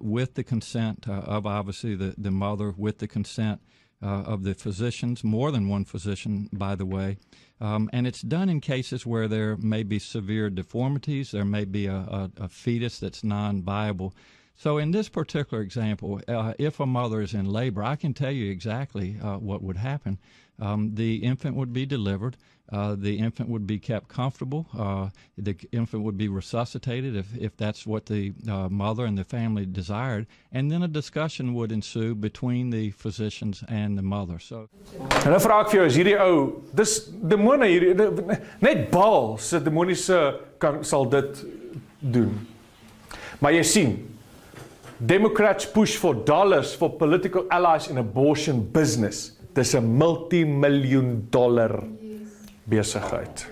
with the consent of obviously the mother, with the consent of the physicians, more than one physician, by the way. And it's done in cases where there may be severe deformities, there may be a fetus that's non-viable. So in this particular example, if a mother is in labor, I can tell you exactly what would happen. The infant would be delivered. The infant would be kept comfortable. The infant would be resuscitated if that's what the mother and the family desired. And then a discussion would ensue between the physicians and the mother. So, en nou vra ek vir jou, is hierdie ou, dis demone hierdie, net Baal se demoniese sal dit doen. Maar jy sien, Democrats push for dollars for political allies in abortion business. Dis 'n multi-miljoen dollar besigheid.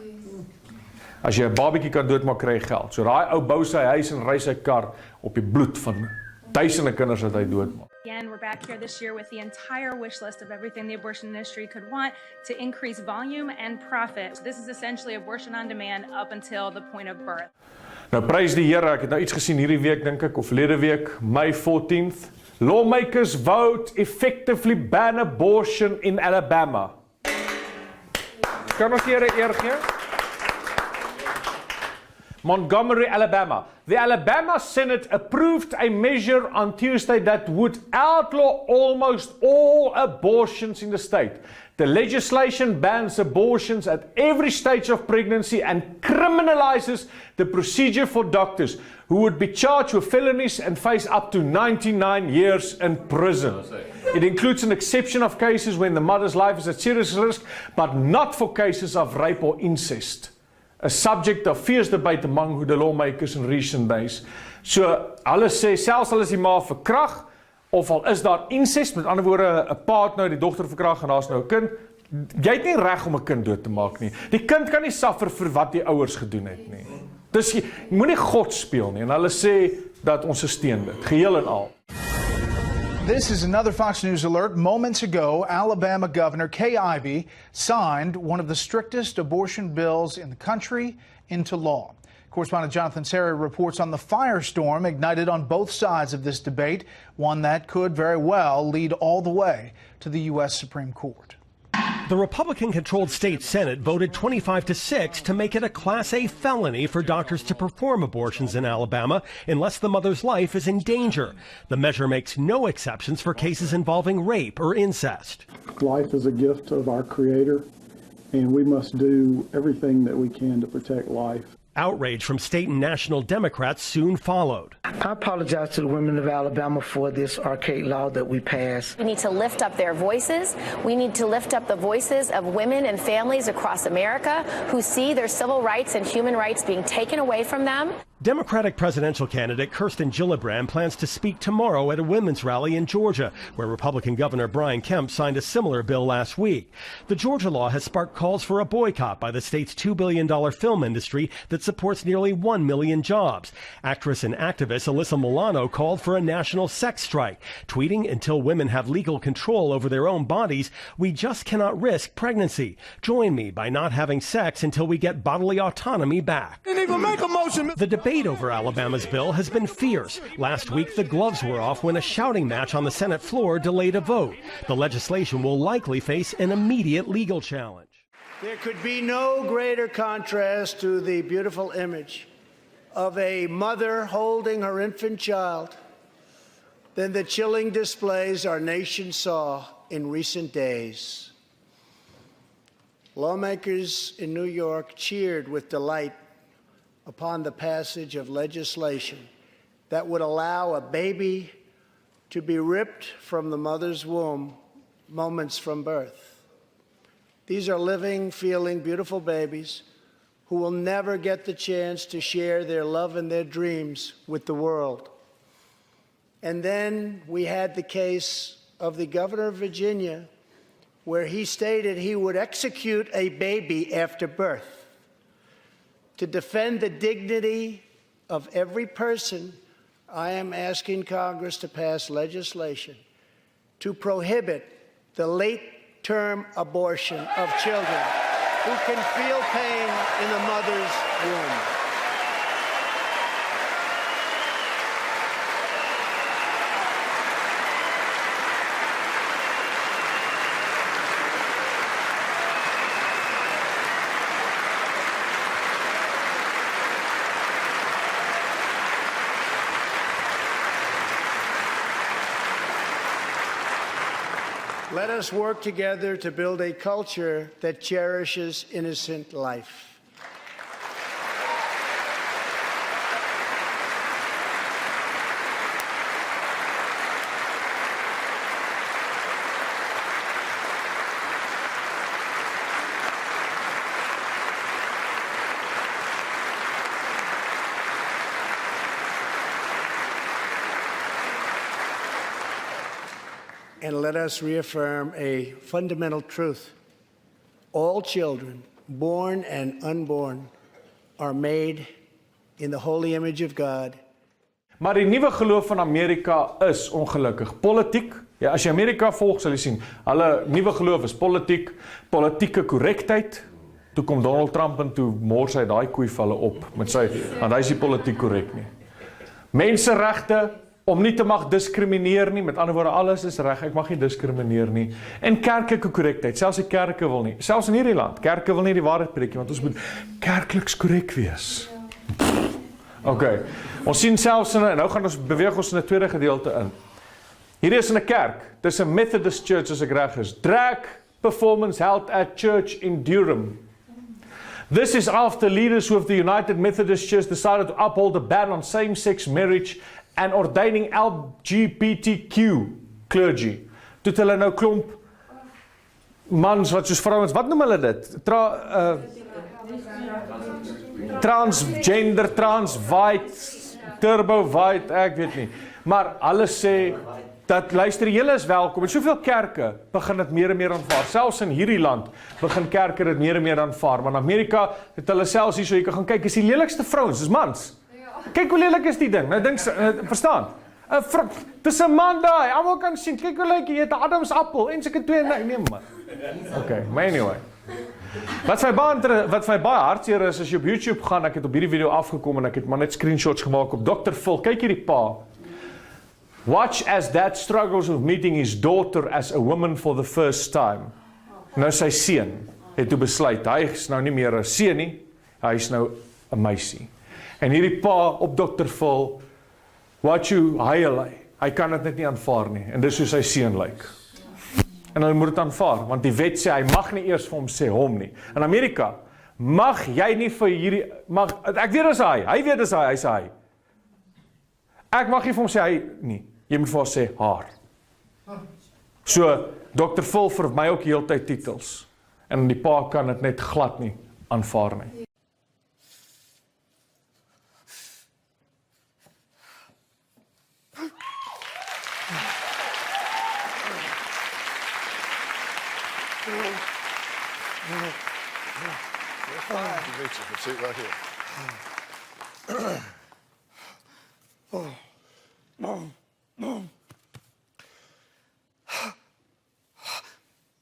As jy 'n babatjie kan doodmaak, kry jy geld. So daai ou bou sy huis en ry sy kar op die bloed van duisende kinders wat hy doodmaak. Again, we're back here this year with the entire wish list of everything the abortion industry could want to increase volume and profit. So this is essentially abortion on demand up until the point of birth. Nou prys die Here, ek het nou iets gesien hierdie week dink ek, of verlede week, May 14th. Lawmakers vote effectively ban abortion in Alabama. Kan ons hier eer gee? Montgomery, Alabama. The Alabama Senate approved a measure on Tuesday that would outlaw almost all abortions in the state. The legislation bans abortions at every stage of pregnancy and criminalizes the procedure for doctors who would be charged with felonies and face up to 99 years in prison. It includes an exception of cases when the mother's life is at serious risk, but not for cases of rape or incest. subject of fierce debate among the lawmakers in recent days. So, hulle sê, selfs al is die ma verkrag, of al is daar incest, met ander woorde, 'n pa het nou die dogter verkrag en daar's nou 'n kind, jy het nie reg om 'n kind dood te maak nie. Die kind kan nie suffer vir wat die ouers gedoen het nie. Dus jy moenie God speel nie, en hulle sê dat ons steun dit, geheel en al. This is another Fox News alert. Moments ago, Alabama Governor Kay Ivey signed one of the strictest abortion bills in the country into law. Correspondent Jonathan Serry reports on the firestorm ignited on both sides of this debate, one that could very well lead all the way to the U.S. Supreme Court. The Republican-controlled state Senate voted 25-6 to make it a Class A felony for doctors to perform abortions in Alabama unless the mother's life is in danger. The measure makes no exceptions for cases involving rape or incest. Life is a gift of our Creator, and we must do everything that we can to protect life. Outrage from state and national Democrats soon followed. I apologize to the women of Alabama for this archaic law that we passed. We need to lift up their voices. We need to lift up the voices of women and families across America who see their civil rights and human rights being taken away from them. Democratic presidential candidate Kirsten Gillibrand plans to speak tomorrow at a women's rally in Georgia, where Republican Governor Brian Kemp signed a similar bill last week. The Georgia law has sparked calls for a boycott by the state's $2 billion film industry that supports nearly 1 million jobs. Actress and activist Alyssa Milano called for a national sex strike, tweeting, "Until women have legal control over their own bodies, we just cannot risk pregnancy. Join me by not having sex until we get bodily autonomy back." The debate over Alabama's bill has been fierce. Last week, the gloves were off when a shouting match on the Senate floor delayed a vote. The legislation will likely face an immediate legal challenge. There could be no greater contrast to the beautiful image of a mother holding her infant child than the chilling displays our nation saw in recent days. Lawmakers in New York cheered with delight upon the passage of legislation that would allow a baby to be ripped from the mother's womb moments from birth. These are living, feeling, beautiful babies who will never get the chance to share their love and their dreams with the world. And then we had the case of the governor of Virginia, where he stated he would execute a baby after birth. To defend the dignity of every person, I am asking Congress to pass legislation to prohibit the late-term abortion of children who can feel pain in the mother's womb. Let us work together to build a culture that cherishes innocent life. And let us reaffirm a fundamental truth. All children, born and unborn, are made in the holy image of God. Maar die nuwe geloof van Amerika is ongelukkig. Politiek, ja, as jy Amerika volg, sal jy sien, hulle nuwe geloof is politiek, politieke korrektheid. Toe kom Donald Trump en toe mors hy daai koei vir hulle op met sy, want hy is nie politiek korrek nie. Menseregte, om nie te mag diskrimineer nie, met ander woorde, alles is reg, ek mag nie diskrimineer nie, en kerklike korrektheid, selfs die kerke wil nie, selfs in hierdie land, kerke wil nie die waarheid preek nie, want ons moet kerkliks korrek wees. Ok, ons sien selfs in, nou gaan ons beweeg ons in 'n tweede gedeelte in. Hierdie is in 'n kerk, dis 'n Methodist church as ek reg is, drag performance held at church in Durham. This is after leaders of the United Methodist Church decided to uphold a ban on same-sex marriage and ordaining LGBTQ clergy. Toe hulle nou klomp mans wat soos vrouens, wat noem hulle dit? transgender, transwhite, turbo white, ek weet nie. Maar hulle sê dat luister, julle is welkom. En soveel kerke begin dit meer en meer aanvaar. Selfs in hierdie land begin kerke dit meer en meer aanvaar. Want Amerika het hulle selfs hier so, jy kan gaan kyk, is die lelikste vrouens, is mans. Kyk hoe lelik is die ding. Nou dink verstaan. Dis 'n man daai. Almal kan sien. Kyk hoe lyk hy, het 'n Adams appel en seker twee nee man. Okay, maar anyway. Wat vir my baie hartseer is as jy op YouTube gaan, ek het op hierdie video afgekom en ek het maar net screenshots gemaak op Dr. Phil. Kyk hierdie pa. Watch as dad struggles with meeting his daughter as a woman for the first time. Nou sy seun het toe besluit, hy is nou nie meer 'n seun nie, hy is nou 'n meisie. En hierdie pa op Dr. Phil, watch hoe hy kan dit net nie aanvaar nie. En dis hoe sy seun lyk. En hulle moet dit aanvaar, want die wet sê, hy mag nie eers vir hom sê hom nie. In Amerika, mag jy nie vir hierdie, ek weet dis hy weet dis hy sê hy. Ek mag nie vir hom sê hy nie, jy moet vir hom sê haar. So, Dr. Phil vir my ook heeltyd titels, en die pa kan dit net glad nie aanvaar nie. Sit right here.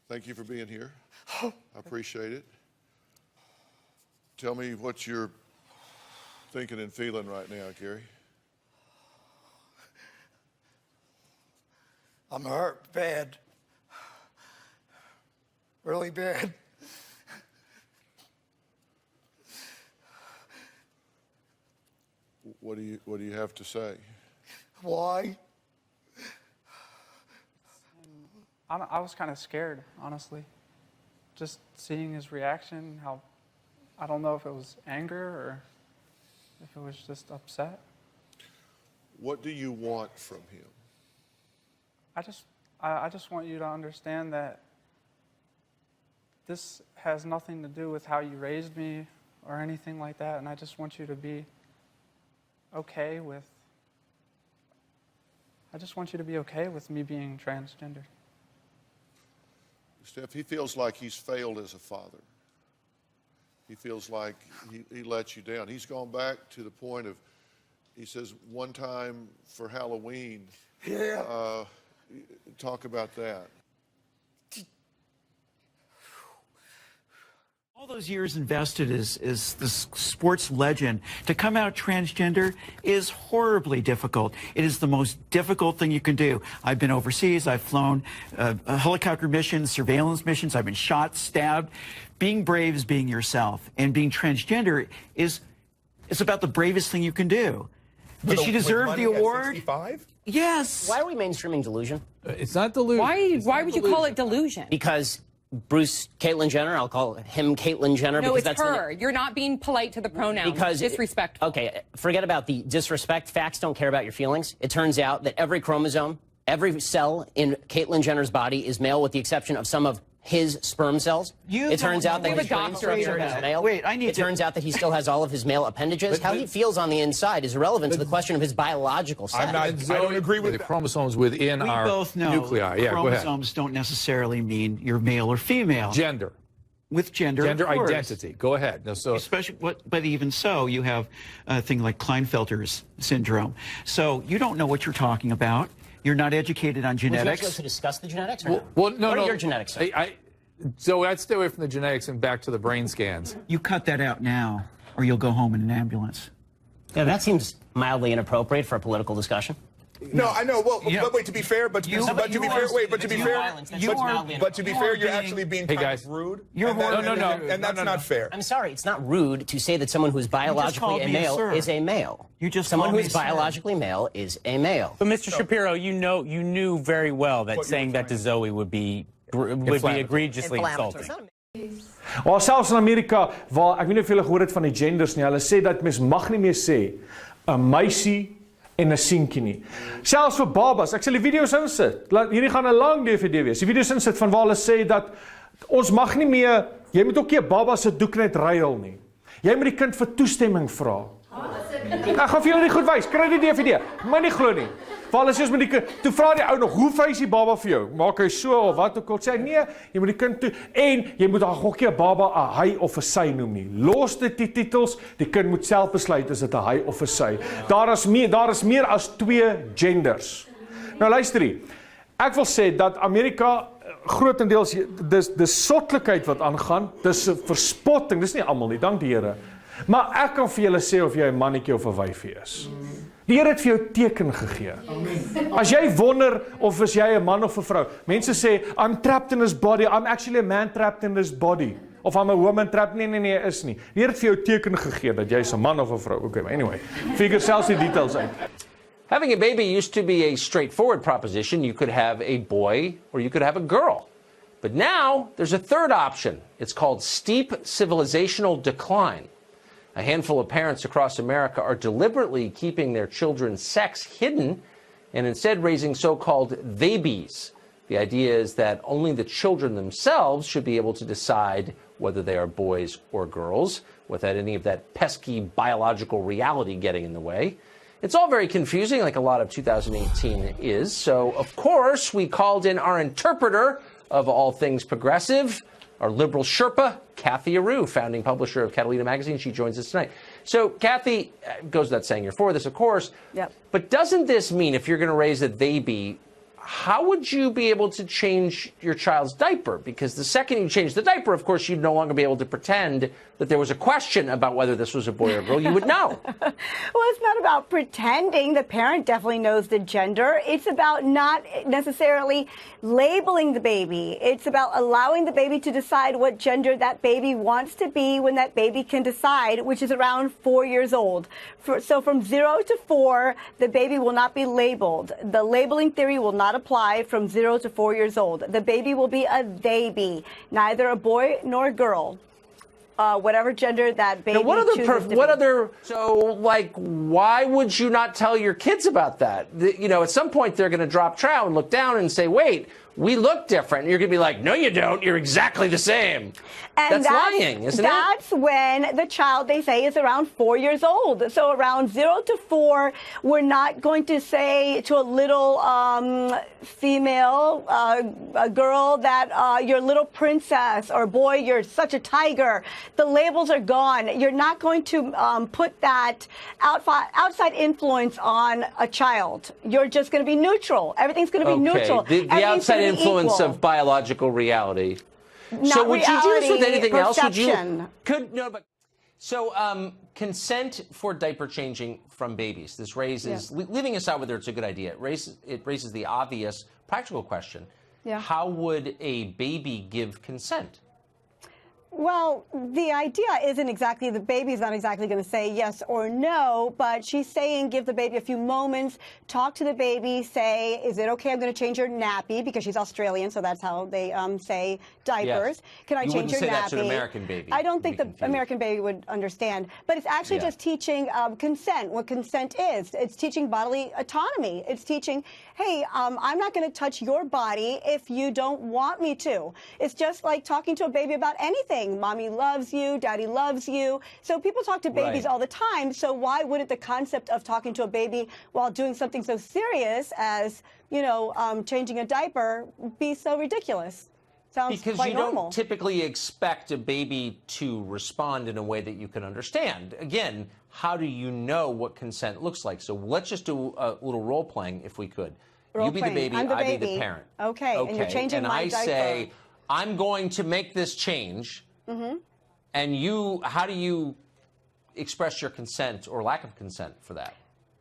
Thank you for being here. I appreciate it. Tell me what you're thinking and feeling right now, Gary. I'm hurt bad. Really bad. What do you have to say? Why? I was kind of scared, honestly. Just seeing his reaction, how I don't know if it was anger or if it was just upset. What do you want from him? I just want you to understand that this has nothing to do with how you raised me or anything like that, and I just want you to be okay with, I just want you to be okay with me being transgender. Steph, he feels like he's failed as a father. He feels like he let you down. He's gone back to the point of, he says, one time for Halloween. Yeah. Talk about that. All those years invested as this sports legend, to come out transgender is horribly difficult. It is the most difficult thing you can do. I've been overseas, I've flown helicopter missions, surveillance missions, I've been shot, stabbed. Being brave is being yourself, and being transgender is about the bravest thing you can do. Did she deserve the award? Yes. Why are we mainstreaming delusion? It's not delusion. Why would you call it delusion? Because Bruce Caitlyn Jenner, I'll call him Caitlyn Jenner. No, because it's her. You're not being polite to the pronouns. Because disrespectful. Okay, forget about the disrespect. Facts don't care about your feelings. It turns out that every chromosome, every cell in Caitlyn Jenner's body is male, with the exception of some of his sperm cells. It turns out that his brain structure is male. It turns out that he still has all of his male appendages. How he feels on the inside is irrelevant to the question of his biological sex. I don't agree with the chromosomes within our both know nuclei. Yeah, go ahead. Chromosomes don't necessarily mean you're male or female. Gender. With gender identity. Go ahead. No, so especially, but even so, you have a thing like Klinefelter's syndrome. So you don't know what you're talking about. You're not educated on genetics. Would you like to discuss the genetics? Or well, no. no, What no. are your genetics? So I'd stay away from the genetics and back to the brain scans. You cut that out now, or you'll go home in an ambulance. Yeah, that seems mildly inappropriate for a political discussion. No, I know. Well, but wait. To be fair, but to be fair, you're actually being kind of rude. And that's not fair. I'm sorry, it's not rude to say that someone who is biologically a male is a male. Someone who is biologically male is a male. But Mr. Shapiro, you knew very well that saying that to Zoe would be egregiously insulting. Maar selfs in Amerika, waar ek weet nie of julle gehoor het van die genders nie, hulle sê dat mens mag nie meer sê 'n meisie en 'n seentjie nie. Selfs vir babas, ek sal die video's insit. Hierdie gaan 'n lang DVD wees. Die video's insit van waar hulle sê dat ons mag nie meer Jy moet ook nie 'n baba se doek net ruil nie. Jy moet die kind vir toestemming vra. Ek gaan vir julle die goed wys. Kry die DVD. Maar nie glo nie. Val as jy met die kind, toe vra die ou nog, hoe wys die baba vir jou? Maak hy so of wat ook al? Sê hy nee, jy moet die kind toe en jy moet haar gokkie 'n baba 'n hy of 'n sy noem nie. Los dit die titels, die kind moet self besluit is dit 'n hy of 'n sy. Daar is meer as 2 genders. Nou luister hier. Ek wil sê dat Amerika grootendeels dis sotlikheid wat aangaan, dis 'n verspotting, dis nie almal nie, dank die Here. Maar ek kan vir julle sê of jy 'n mannetjie of 'n wyfie is. Die Here het vir jou teken gegee. As jy wonder of is jy 'n man of 'n vrou. Mense sê I'm trapped in this body. I'm actually a man trapped in this body. Of I'm a woman trapped. Nee, is nie. Die Here het vir jou teken gegee dat jy's 'n man of 'n vrou. Okay, anyway. Figure selfs die details uit. Having a baby used to be a straightforward proposition. You could have a boy or you could have a girl. But now there's a third option. It's called steep civilizational decline. A handful of parents across America are deliberately keeping their children's sex hidden and instead raising so-called babies. The idea is that only the children themselves should be able to decide whether they are boys or girls without any of that pesky biological reality getting in the way. It's all very confusing, like a lot of 2018 is. So, of course, we called in our interpreter of all things progressive, our liberal Sherpa, Kathy Aru, founding publisher of Catalina Magazine. She joins us tonight. So, Kathy, goes without saying you're for this, of course. Yep. But doesn't this mean if you're going to raise a baby, how would you be able to change your child's diaper? Because the second you change the diaper, of course, you'd no longer be able to pretend that there was a question about whether this was a boy or a girl. You would know. Well, it's not about pretending. The parent definitely knows the gender. It's about not necessarily labeling the baby. It's about allowing the baby to decide what gender that baby wants to be when that baby can decide, which is around 4 years old. So from 0 to 4, the baby will not be labeled. The labeling theory will not apply from 0 to 4 years old. The baby will be a they-be, neither a boy nor a girl. Whatever gender that baby chooses to be. So, like, why would you not tell your kids about that? You know, at some point they're going to drop trow and look down and say, wait, we look different. And you're going to be like, no, you don't. You're exactly the same. And that's lying, isn't it? That's when the child, they say, is around 4 years old. So around 0 to 4, we're not going to say to a little female, a girl that you're a little princess, or boy, you're such a tiger. The labels are gone. You're not going to put that outside influence on a child. You're just going to be neutral. Everything's going to be neutral. The outside influence of biological reality. So would you do this with anything else? So consent for diaper changing from babies. This raises, leaving aside whether it's a good idea, it raises the obvious practical question. Yeah. How would a baby give consent? Well, the idea isn't exactly, the baby's not exactly going to say yes or no, but she's saying give the baby a few moments, talk to the baby, say, is it okay, I'm going to change your nappy, because she's Australian, so that's how they say diapers. Yes. Can I change your nappy? You wouldn't say that to an American baby. I don't think the American baby would understand, but it's actually just teaching consent, what consent is. It's teaching bodily autonomy. It's teaching, hey, I'm not going to touch your body if you don't want me to. It's just like talking to a baby about anything. Mommy loves you, daddy loves you. So people talk to babies all the time. So why wouldn't the concept of talking to a baby while doing something so serious as, you know, changing a diaper be so ridiculous? Sounds because quite you normal. don't typically expect a baby to respond in a way that you can understand. Again, how do you know what consent looks like? So let's just do a little role playing if we could. You be the baby, I be the parent. Okay, and you're changing my diaper. And I say, I'm going to make this change. And how do you express your consent or lack of consent for that?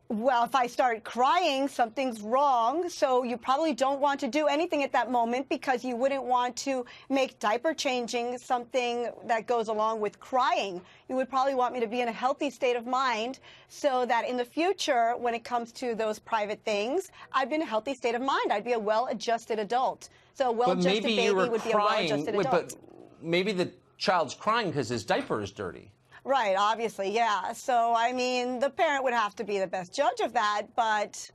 Well, if I start crying, something's wrong. So you probably don't want to do anything at that moment because you wouldn't want to make diaper changing something that goes along with crying. You would probably want me to be in a healthy state of mind so that in the future, when it comes to those private things, I'd be in a healthy state of mind. I'd be a well-adjusted adult. So a well-adjusted baby would be a well-adjusted adult. But maybe the child's crying because his diaper is dirty. Right, obviously, yeah. So, I mean, the parent would have to be the best judge of that, but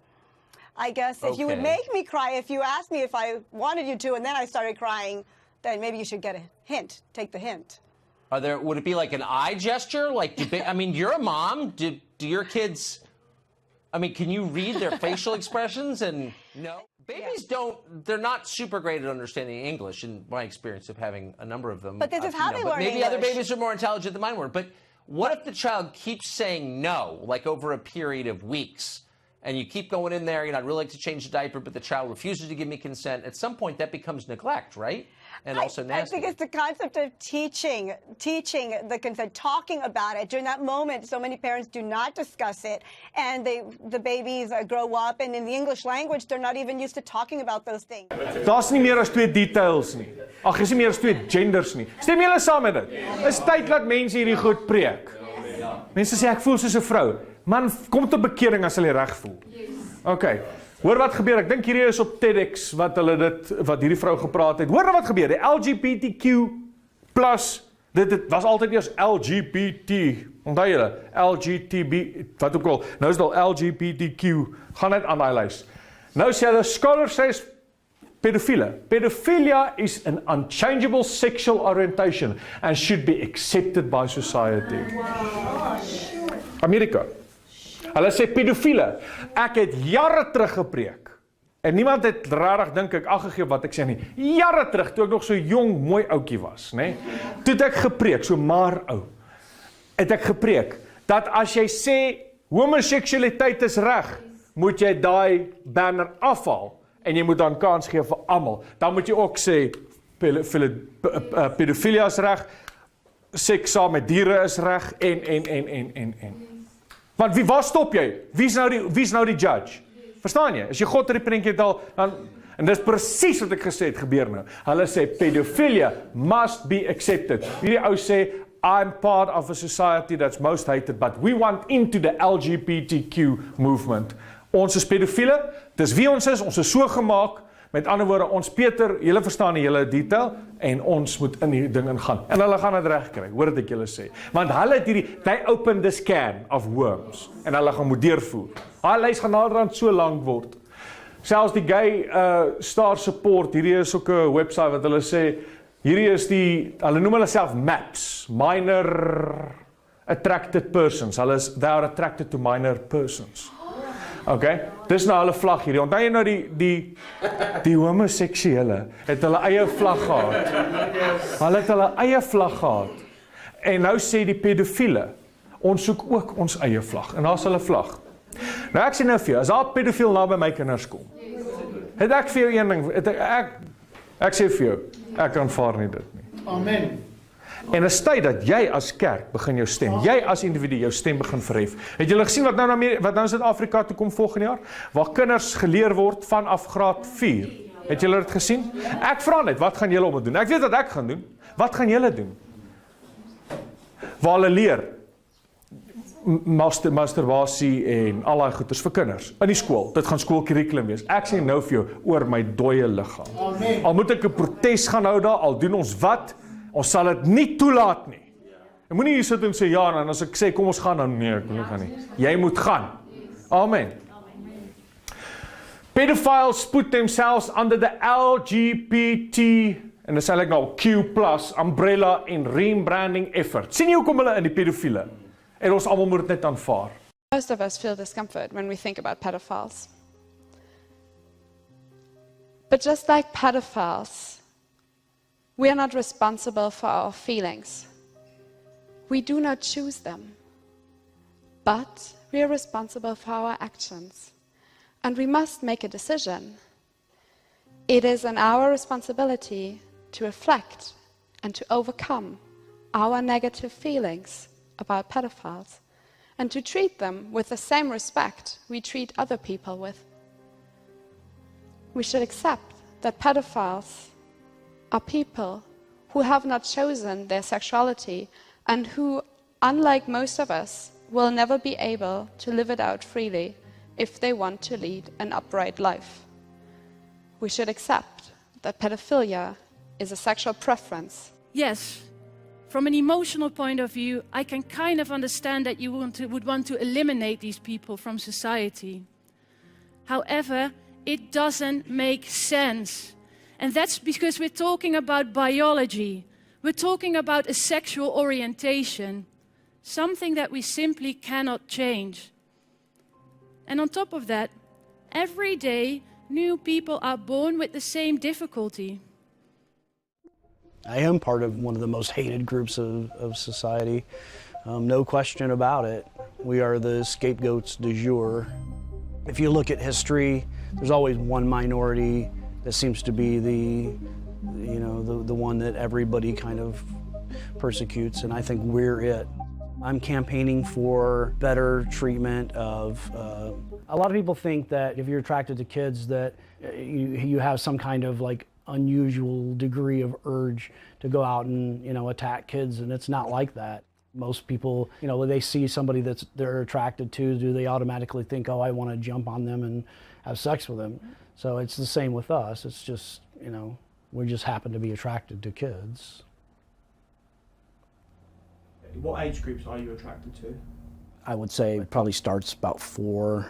I guess if you would make me cry, if you asked me if I wanted you to and then I started crying, then maybe you should get a hint. Take the hint. Would it be like an eye gesture? Like, I mean, you're a mom. Do your kids, I mean, can you read their facial expressions? And no, babies they're not super great at understanding English in my experience of having a number of them. But this is how they learn maybe English. other babies are more intelligent than mine were. But what if the child keeps saying no, like over a period of weeks? And you keep going in there, I'd really like to change the diaper, but the child refuses to give me consent. At some point, that becomes neglect, right? And also nasty. I think it's the concept of teaching the consent, talking about it. During that moment, so many parents do not discuss it, and the babies grow up, and in the English language, they're not even used to talking about those things. Daar's nie meer as 2 details nie. Ag, is nie meer as 2 genders nie. Stem julle saam met dit? Is tyd dat mense hierdie goed preek. Mense sê ek voel soos 'n vrou. Man, kom tot bekering as hulle reg voel. Okay. Hoor wat gebeur. Ek dink hierdie is op TEDx wat hierdie vrou gepraat het. Hoor wat gebeur. Die LGBTQ+, dit was altyd eers LGBT. Onthou julle, LGTB, wat ook al. Nou is dit al LGBTQ. Gaan net aan daai lys. Nou sê hulle, scholars says pedophile. Pedophilia is an unchangeable sexual orientation and should be accepted by society. Amerika. Hulle sê pedofiele. Ek het jare terug gepreek. En niemand het rarig dink ek aggegee wat ek sê nie. Jare terug, toe ek nog so jong, mooi ouetjie was, nê? Toe het ek gepreek, so maar ou. Het ek gepreek dat as jy sê homoseksualiteit is reg, moet jy daai banner afhaal en jy moet dan kans gee vir almal. Dan moet jy ook sê pedofilia is reg, seks saam met diere is reg en. Want waar stop jy? Wie's nou die judge? Verstaan jy? As jy God in die prentjie het al, en dis presies wat ek gesê het gebeur nou. Hulle sê pedophilia must be accepted. Hierdie ou sê I'm part of a society that's most hated, but we want into the LGBTQ movement. Ons is pedofiele, dis wie ons is so gemaak. Met ander woorde, ons Peter, julle verstaan die hele detail, en ons moet in die ding ingaan. En hulle gaan dit reg kry, hoor wat ek julle sê. Want hulle het they open this can of worms, en hulle gaan moet deurvoer. Daai lys gaan naderhand so lank word. Selfs die gay star support, hierdie is ook 'n website wat hulle sê, hierdie is hulle noem hulle self MAPS, minor attracted persons. They are attracted to minor persons. Okay, dis nou hulle vlag hierdie. Onthou jy nou die homoseksuele het hulle eie vlag gehad. Hulle het hulle eie vlag gehad. En nou sê die pedofiele, ons soek ook ons eie vlag. En daar's hulle vlag. Nou ek sê nou vir jou, as daar 'n pedofiel na by my kinders kom, het ek vir jou een ding, ek sê vir jou, ek aanvaar nie dit nie. Amen. En is tyd dat jy as kerk begin jou stem. Jy as individu jou stem begin verhef. Het julle gesien wat nou in Suid-Afrika toe kom volgende jaar? Waar kinders geleer word vanaf graad 4. Het julle dit gesien? Ek vra net, wat gaan julle om te doen? Ek weet wat ek gaan doen. Wat gaan julle doen? Waar hulle leer masturbasie en al daai goeders vir kinders in die skool. Dit gaan skoolkurrikulum wees. Ek sê nou vir jou oor my dooie liggaam. Amen. Al moet ek 'n protes gaan hou daar, al doen ons wat, ons sal dit nie toelaat nie. Ek moenie hier sit en sê ja, en as ek sê kom ons gaan dan nee, ek wil nie gaan nie. Jy moet gaan. Amen. Pedophiles put themselves under the LGBT en dis eintlik nou Q+ umbrella en rebranding effort. Sien jy hoekom hulle in die pedofiele? En ons almal moet dit net aanvaar. Most of us feel discomfort when we think about pedophiles. But just like pedophiles, we are not responsible for our feelings. We do not choose them. But we are responsible for our actions. And we must make a decision. It is in our responsibility to reflect and to overcome our negative feelings about pedophiles and to treat them with the same respect we treat other people with. We should accept that pedophiles are people who have not chosen their sexuality and who, unlike most of us, will never be able to live it out freely if they want to lead an upright life. We should accept that pedophilia is a sexual preference. Yes, from an emotional point of view, I can kind of understand that you would want to eliminate these people from society. However, it doesn't make sense. And that's because we're talking about biology. We're talking about a sexual orientation, something that we simply cannot change. And on top of that, every day, new people are born with the same difficulty. I am part of one of the most hated groups of society. No question about it. We are the scapegoats du jour. If you look at history, there's always one minority that seems to be the one that everybody kind of persecutes, and I think we're it. I'm campaigning for better treatment of, a lot of people think that if you're attracted to kids that you have some kind of like unusual degree of urge to go out and, attack kids, and it's not like that. Most people, when they see somebody they're attracted to, do they automatically think, oh, I want to jump on them and have sex with them? So it's the same with us. It's just, we just happen to be attracted to kids. What age groups are you attracted to? I would say it probably starts about 3,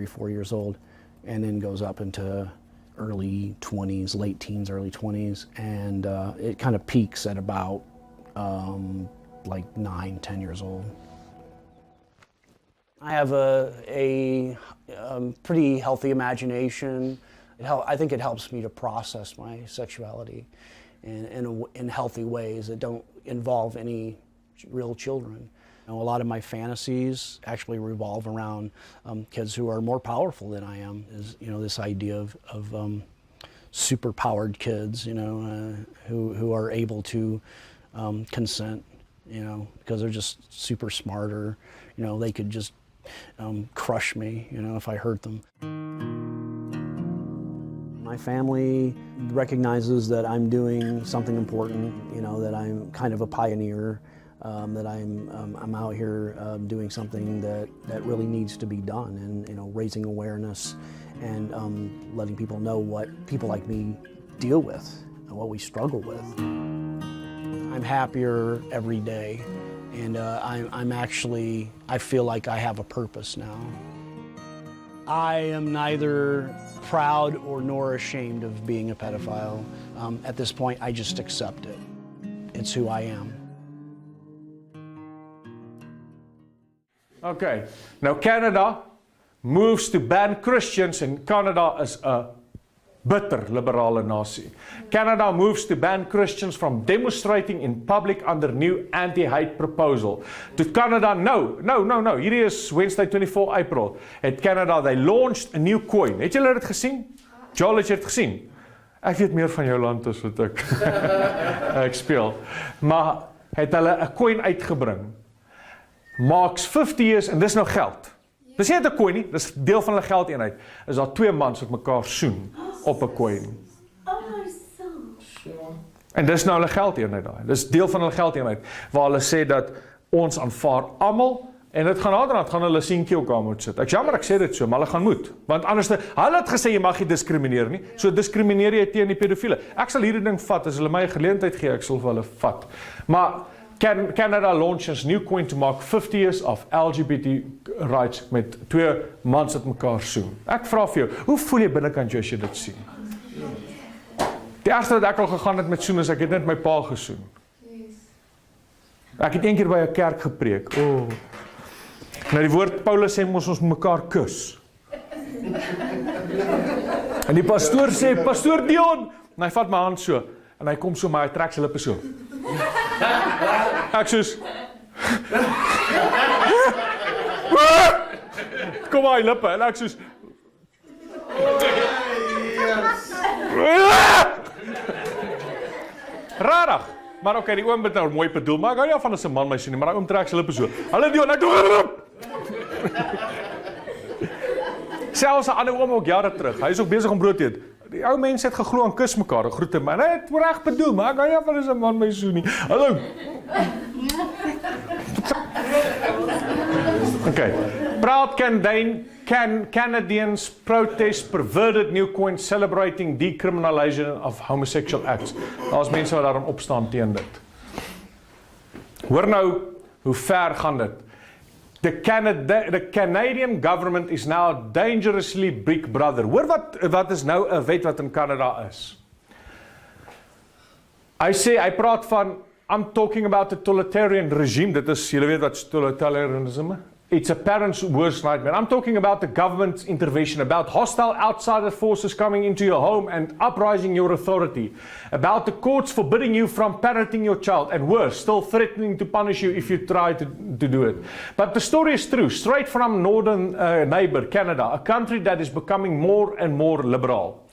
4 years old, and then goes up into early 20s, late teens, early 20s, and it kind of peaks at about like 9, 10 years old. I have a pretty healthy imagination. I think it helps me to process my sexuality in healthy ways that don't involve any real children. A lot of my fantasies actually revolve around kids who are more powerful than I am. Is this idea of super-powered kids, who are able to consent, because they're just super smart, or they could just crush me, if I hurt them. My family recognizes that I'm doing something important, that I'm kind of a pioneer. That I'm out here doing something that really needs to be done, and raising awareness and letting people know what people like me deal with and what we struggle with. I'm happier every day, and I feel like I have a purpose now. I am neither proud nor ashamed of being a pedophile. At this point, I just accept it. It's who I am. Okay, now Canada moves to ban Christians, and Canada is a bitter liberale nasie. Canada moves to ban Christians from demonstrating in public under new anti-hate proposal. To Canada, no. Hierdie is Wednesday 24 April. At Canada, they launched a new coin. Het julle dit gesien? Joel, het jy dit gesien? Ek weet meer van jou land as wat ek speel. Maar het hulle 'n coin uitgebring. Maaks 50 years, en dis nou geld. Dis nie 'n coin nie, dis deel van hulle geldeenheid. Is daar 2 mans wat mekaar soen op 'n coin. En dis nou hulle geldeenheid daai. Dis deel van hulle geldeenheid waar hulle sê dat ons aanvaar almal, en dit gaan naderhand gaan hulle seentjie ook daar moet sit. Ek jammer ek sê dit so, maar hulle gaan moet. Want anders hulle het gesê jy mag nie diskrimineer nie. So diskrimineer jy teen die pedofiele. Ek sal hierdie ding vat as hulle my 'n geleentheid gee, ek sal vir hulle vat. Maar Canada launches new coin to mark 50 years of LGBT rights met 2 mans wat mekaar soen. Ek vra vir jou, hoe voel jy binnekant jou as jy dit sien? Die eerste wat ek al gegaan het met soen is, ek het net my pa gesoen. Ek het een keer by 'n kerk gepreek. Nou die woord Paulus sê ons mekaar kus. En die pastoor sê, Pastoor Deon, en hy vat my hand so, en hy kom so, maar hy trek sy lippe so. Ek soos kom hy lippe, en ek soos rarig, maar oké, die oom het nou mooi bedoel, maar ek hou nie van as 'n man my sien nie, maar hy oom trek sy lippe so, hulle Deon, ek doen selfs 'n ander oom ook jare terug, hy is ook besig om brood te eet. Die ou mense het geglo aan kus mekaar, groete my. Hy het reg bedoel, maar ek hou nie van as 'n man my so nie. Hallo. Okay. Proud Canadians protest perverted new coin celebrating decriminalization of homosexual acts. Daar's mense wat daarom opstaan teen dit. Hoor nou hoe ver gaan dit. The Canadian government is now dangerously big brother. Hoor wat is nou 'n wet wat in Canada is. Hy praat van, I'm talking about the totalitarian regime. Dit is, julle weet wat totalitarianism is? It's a parent's worst nightmare. I'm talking about the government's intervention, about hostile outsider forces coming into your home and uprising your authority, about the courts forbidding you from parenting your child, and worse, still threatening to punish you if you try to do it. But the story is true, straight from northern neighbor, Canada, a country that is becoming more and more liberal.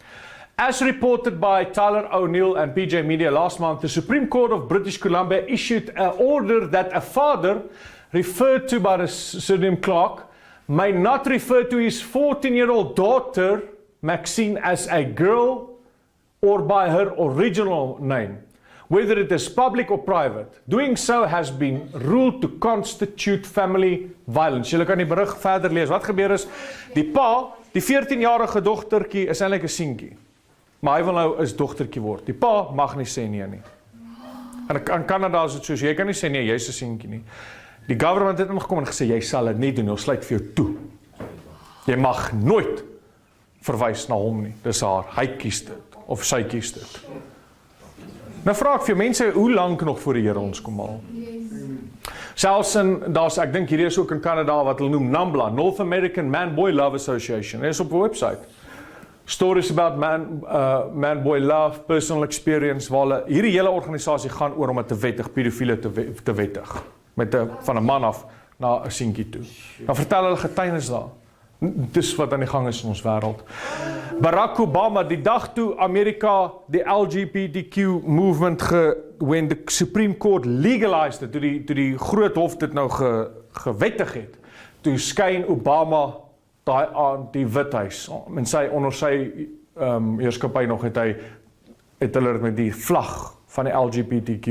As reported by Tyler O'Neill and PJ Media last month, the Supreme Court of British Columbia issued an order that a father referred to by the pseudonym Clark may not refer to his 14-year-old daughter, Maxine, as a girl or by her original name, whether it is public or private. Doing so has been ruled to constitute family violence. Julle kan die berig verder lees. Wat gebeur is, die pa, die 14-jarige dogtertjie is eintlik 'n seentjie, maar hy wil nou is dogtertjie word. Die pa mag nie sê nee nie. En in Kanada is dit soos, jy kan nie sê nee, jy's 'n seentjie nie. Die government het ingekom en gesê, jy sal dit nie doen, ons sluit vir jou toe. Jy mag nooit verwys na hom nie, dis haar, hy kies dit, of sy kies dit. Nou vra ek vir mense, hoe lank nog voor die Here ons kom haal? Selfs ek dink hierdie is ook in Kanada, wat hulle noem NAMBLA, North American Man-Boy Love Association, dit is op 'n website. Stories about man-boy love, personal experience, waar hulle, hierdie hele organisasie gaan oor om het te wettig, pedofiele te wettig. Van 'n man af na 'n seentjie toe. Dan vertel hulle getuienis daar. Dis wat aan die gang is in ons wêreld. Barack Obama, die dag toe Amerika die LGBTQ movement when the Supreme Court legalized it, toe die groot hof dit nou gewettig het, toe skyn Obama daai aan die Withuis, onder sy heerskappy nog het hulle met die vlag van die LGBTQ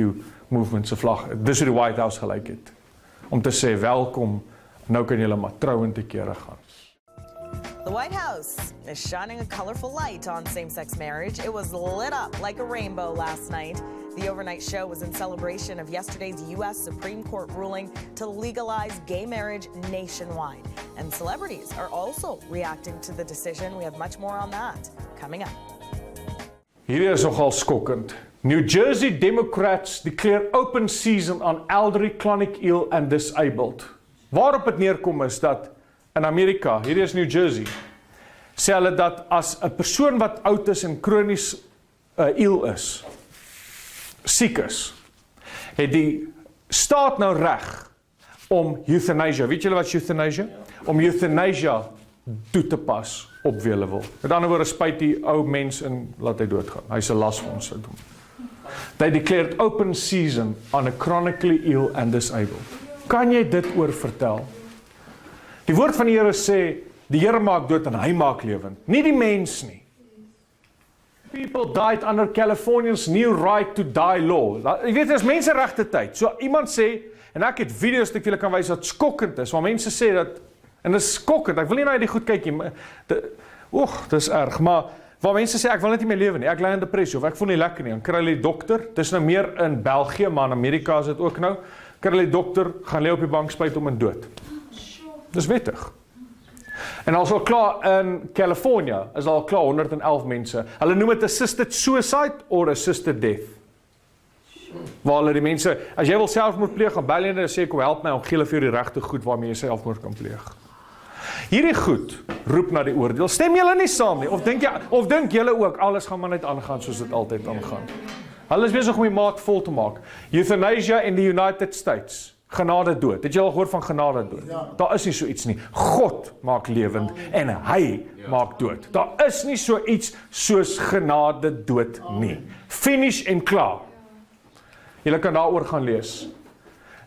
movement se vlag, dis hoe die White House gelyk het, om te sê welkom, nou kan julle maar trou en te kere gaan. The White House is shining a colorful light on same-sex marriage. It was lit up like a rainbow last night. The overnight show was in celebration of yesterday's U.S. Supreme Court ruling to legalize gay marriage nationwide. And celebrities are also reacting to the decision. We have much more on that coming up. Hierdie is nogal skokkend. New Jersey Democrats declare open season on elderly, chronic ill and disabled. Waarop het neerkom is dat in Amerika, hierdie is New Jersey, sê hulle dat as 'n persoon wat oud is en kronies ill is, siek is, het die staat nou reg om euthanasia, weet julle wat euthanasia? Om euthanasia toe te pas op wie hulle wil. Met ander woorde, spuit die ou mens en laat hy doodgaan. Hy's 'n las vir ons. They declared open season on a chronically ill and disabled. Kan jy dit oor vertel? Die woord van die Here sê, die Here maak dood en hy maak lewend. Nie die mens nie. People died under California's new right to die law. Jy weet, dit is menseregte tyd. So iemand sê, en ek het video's wat ek vir julle kan wys wat skokkend is, waar mense sê dat, en dit is skokkend, ek wil nie na die goed kyk nie, dis erg, maar waar mense sê, ek wil net nie meer lewe nie, ek ly in depressie, of ek voel nie lekker nie, dan kry hulle die dokter, dis nou meer in België, maar in Amerika is dit ook nou, kry hulle die dokter, gaan lê op die bank, spuit om en dood. Dis wettig. En als al klaar in California, is al klaar 111 mense. Hulle noem het assisted suicide or assisted death. Waar hulle die mense, as jy wil selfmoord pleeg, gaan bel jy en sê, kom help my, om gee hulle vir die regte goed waarmee jy selfmoord kan pleeg. Hierdie goed roep na die oordeel. Stem julle nie saam nie? Of dink julle ook, alles gaan maar net aangaan soos dit altyd aangaan? Hulle is besig om die maat vol te maak. Euthanasia in the United States. Genade dood. Het jy al gehoor van genade dood? Ja. Daar is nie so iets nie. God maak lewend en hy maak dood. Daar is nie so iets soos genade dood nie. Finish en klaar. Julle kan daaroor gaan lees.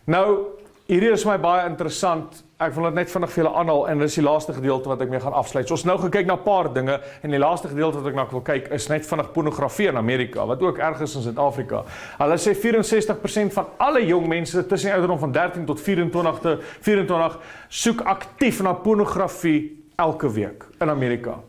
Nou, hierdie is my baie interessant. Ek wil dit net vinnig vir julle aanhaal en dit is die laaste gedeelte wat ek mee gaan afsluit. So ons nou gekyk na 'n paar dinge en die laaste gedeelte wat ek nou wil kyk is net vinnig pornografie in Amerika, wat ook erg is in Suid-Afrika. Hulle sê 64% van alle jong mense tussen die ouderdom van 13 tot 24 soek aktief na pornografie elke week in Amerika.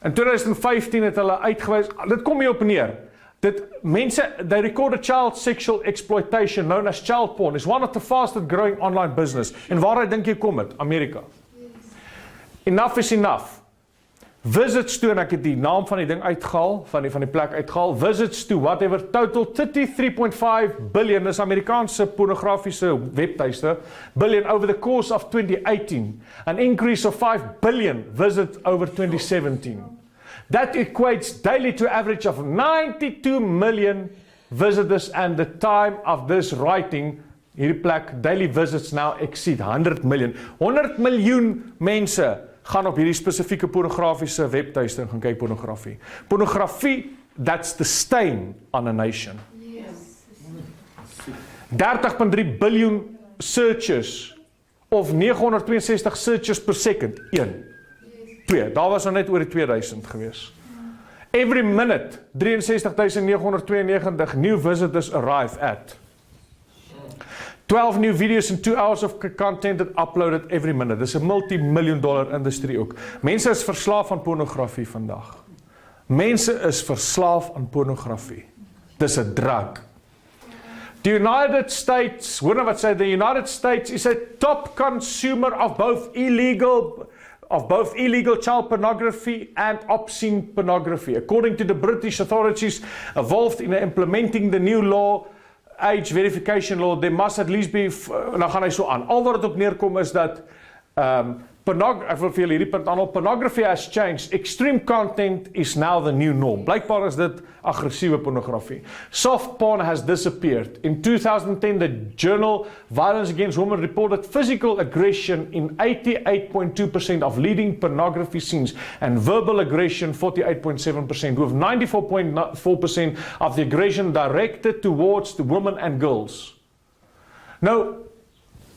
In 2015 het hulle uitgewys, dit kom hier op neer. They recorded child sexual exploitation, known as child porn, is one of the fastest growing online business. En waaruit dink jy kom het? Amerika. Enough is enough. Visits to, en ek het die naam van die ding uitgehaal, van die plek uitgehaal, visits to whatever, total 33.5 billion, dis Amerikaanse pornografiese webtuiste, billion over the course of 2018, an increase of 5 billion visits over 2017. That equates daily to an average of 92 million visitors, and the time of this writing, hierdie plek, daily visits now exceed 100 million. 100 miljoen mense gaan op hierdie spesifieke pornografiese webtuiste en gaan kyk pornografie. Pornografie, that's the stain on a nation. 30.3 biljoen searches, of 962 searches per second, 1. 2, daar was nou net oor die 2000 gewees. Every minute, 63.992 new visitors arrive at. 12 new videos and 2 hours of content that uploaded every minute. Dis 'n multi-million dollar industrie ook. Mense is verslaaf aan pornografie vandag. Mense is verslaaf aan pornografie. Dis 'n drug. The United States, hoor nou wat sê, the United States is a top consumer of both illegal child pornography and obscene pornography. According to the British authorities involved in implementing the new law, age verification law, there must at least be, nou gaan hy so aan. Al wat het op neerkom is dat, ek wil vir julle hierdie punt aanhaal, pornography has changed. Extreme content is now the new norm. Blijkbaar is dit aggressiewe pornografie. Soft porn has disappeared. In 2010, the journal Violence Against Women reported physical aggression in 88.2% of leading pornography scenes and verbal aggression 48.7%, with 94.4% of the aggression directed towards the women and girls. Nou,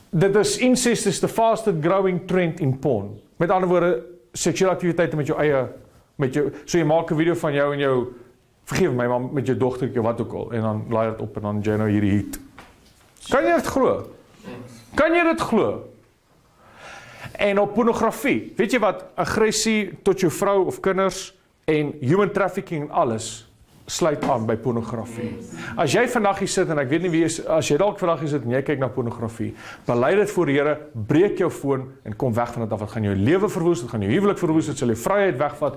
dit is incest is the fastest growing trend in porn. Met ander woorde, seksuele aktiwiteite met jou eie, so jy maak 'n video van jou en jou, vergeef my, maar met jou dogtertjie, wat ook al, en dan laai dit op en dan jy nou hierdie hit. Kan jy dit glo? Kan jy dit glo? En op pornografie, weet jy wat, aggressie tot jou vrou of kinders en human trafficking en alles, sluit aan by pornografie. As jy vandag hier sit, en ek weet nie wie is, as jy dalk vandag hier sit en jy kyk na pornografie, bely dit voor die Here, breek jou foon en kom weg van dit af. Dit gaan jou lewe verwoes, dit gaan jou huwelik verwoes, dit sal jou vryheid wegvat.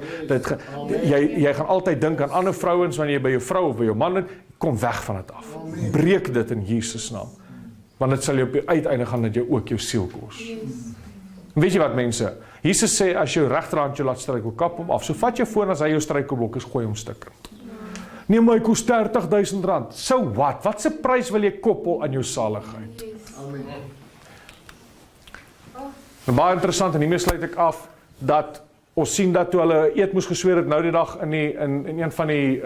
Jy gaan altyd dink aan ander vrouens wanneer jy by jou vrou of by jou man is, kom weg van dit af. Breek dit in Jesus naam. Want dit sal jou op die uiteinde gaan dit jou ook jou siel kos. Weet jy wat mense? Jesus sê as jou regterhand jou laat struikel, kap hom af. So vat jou foon as hy jou struikelblok is, gooi hom stukkend. Nee, maar hy kost R30.000. So wat? Wat se prys wil jy koppel aan jou saligheid? Baie interessant, en hiermee sluit ek af, dat ons sien dat toe hulle eed moes gesweer het nou die dag in een van die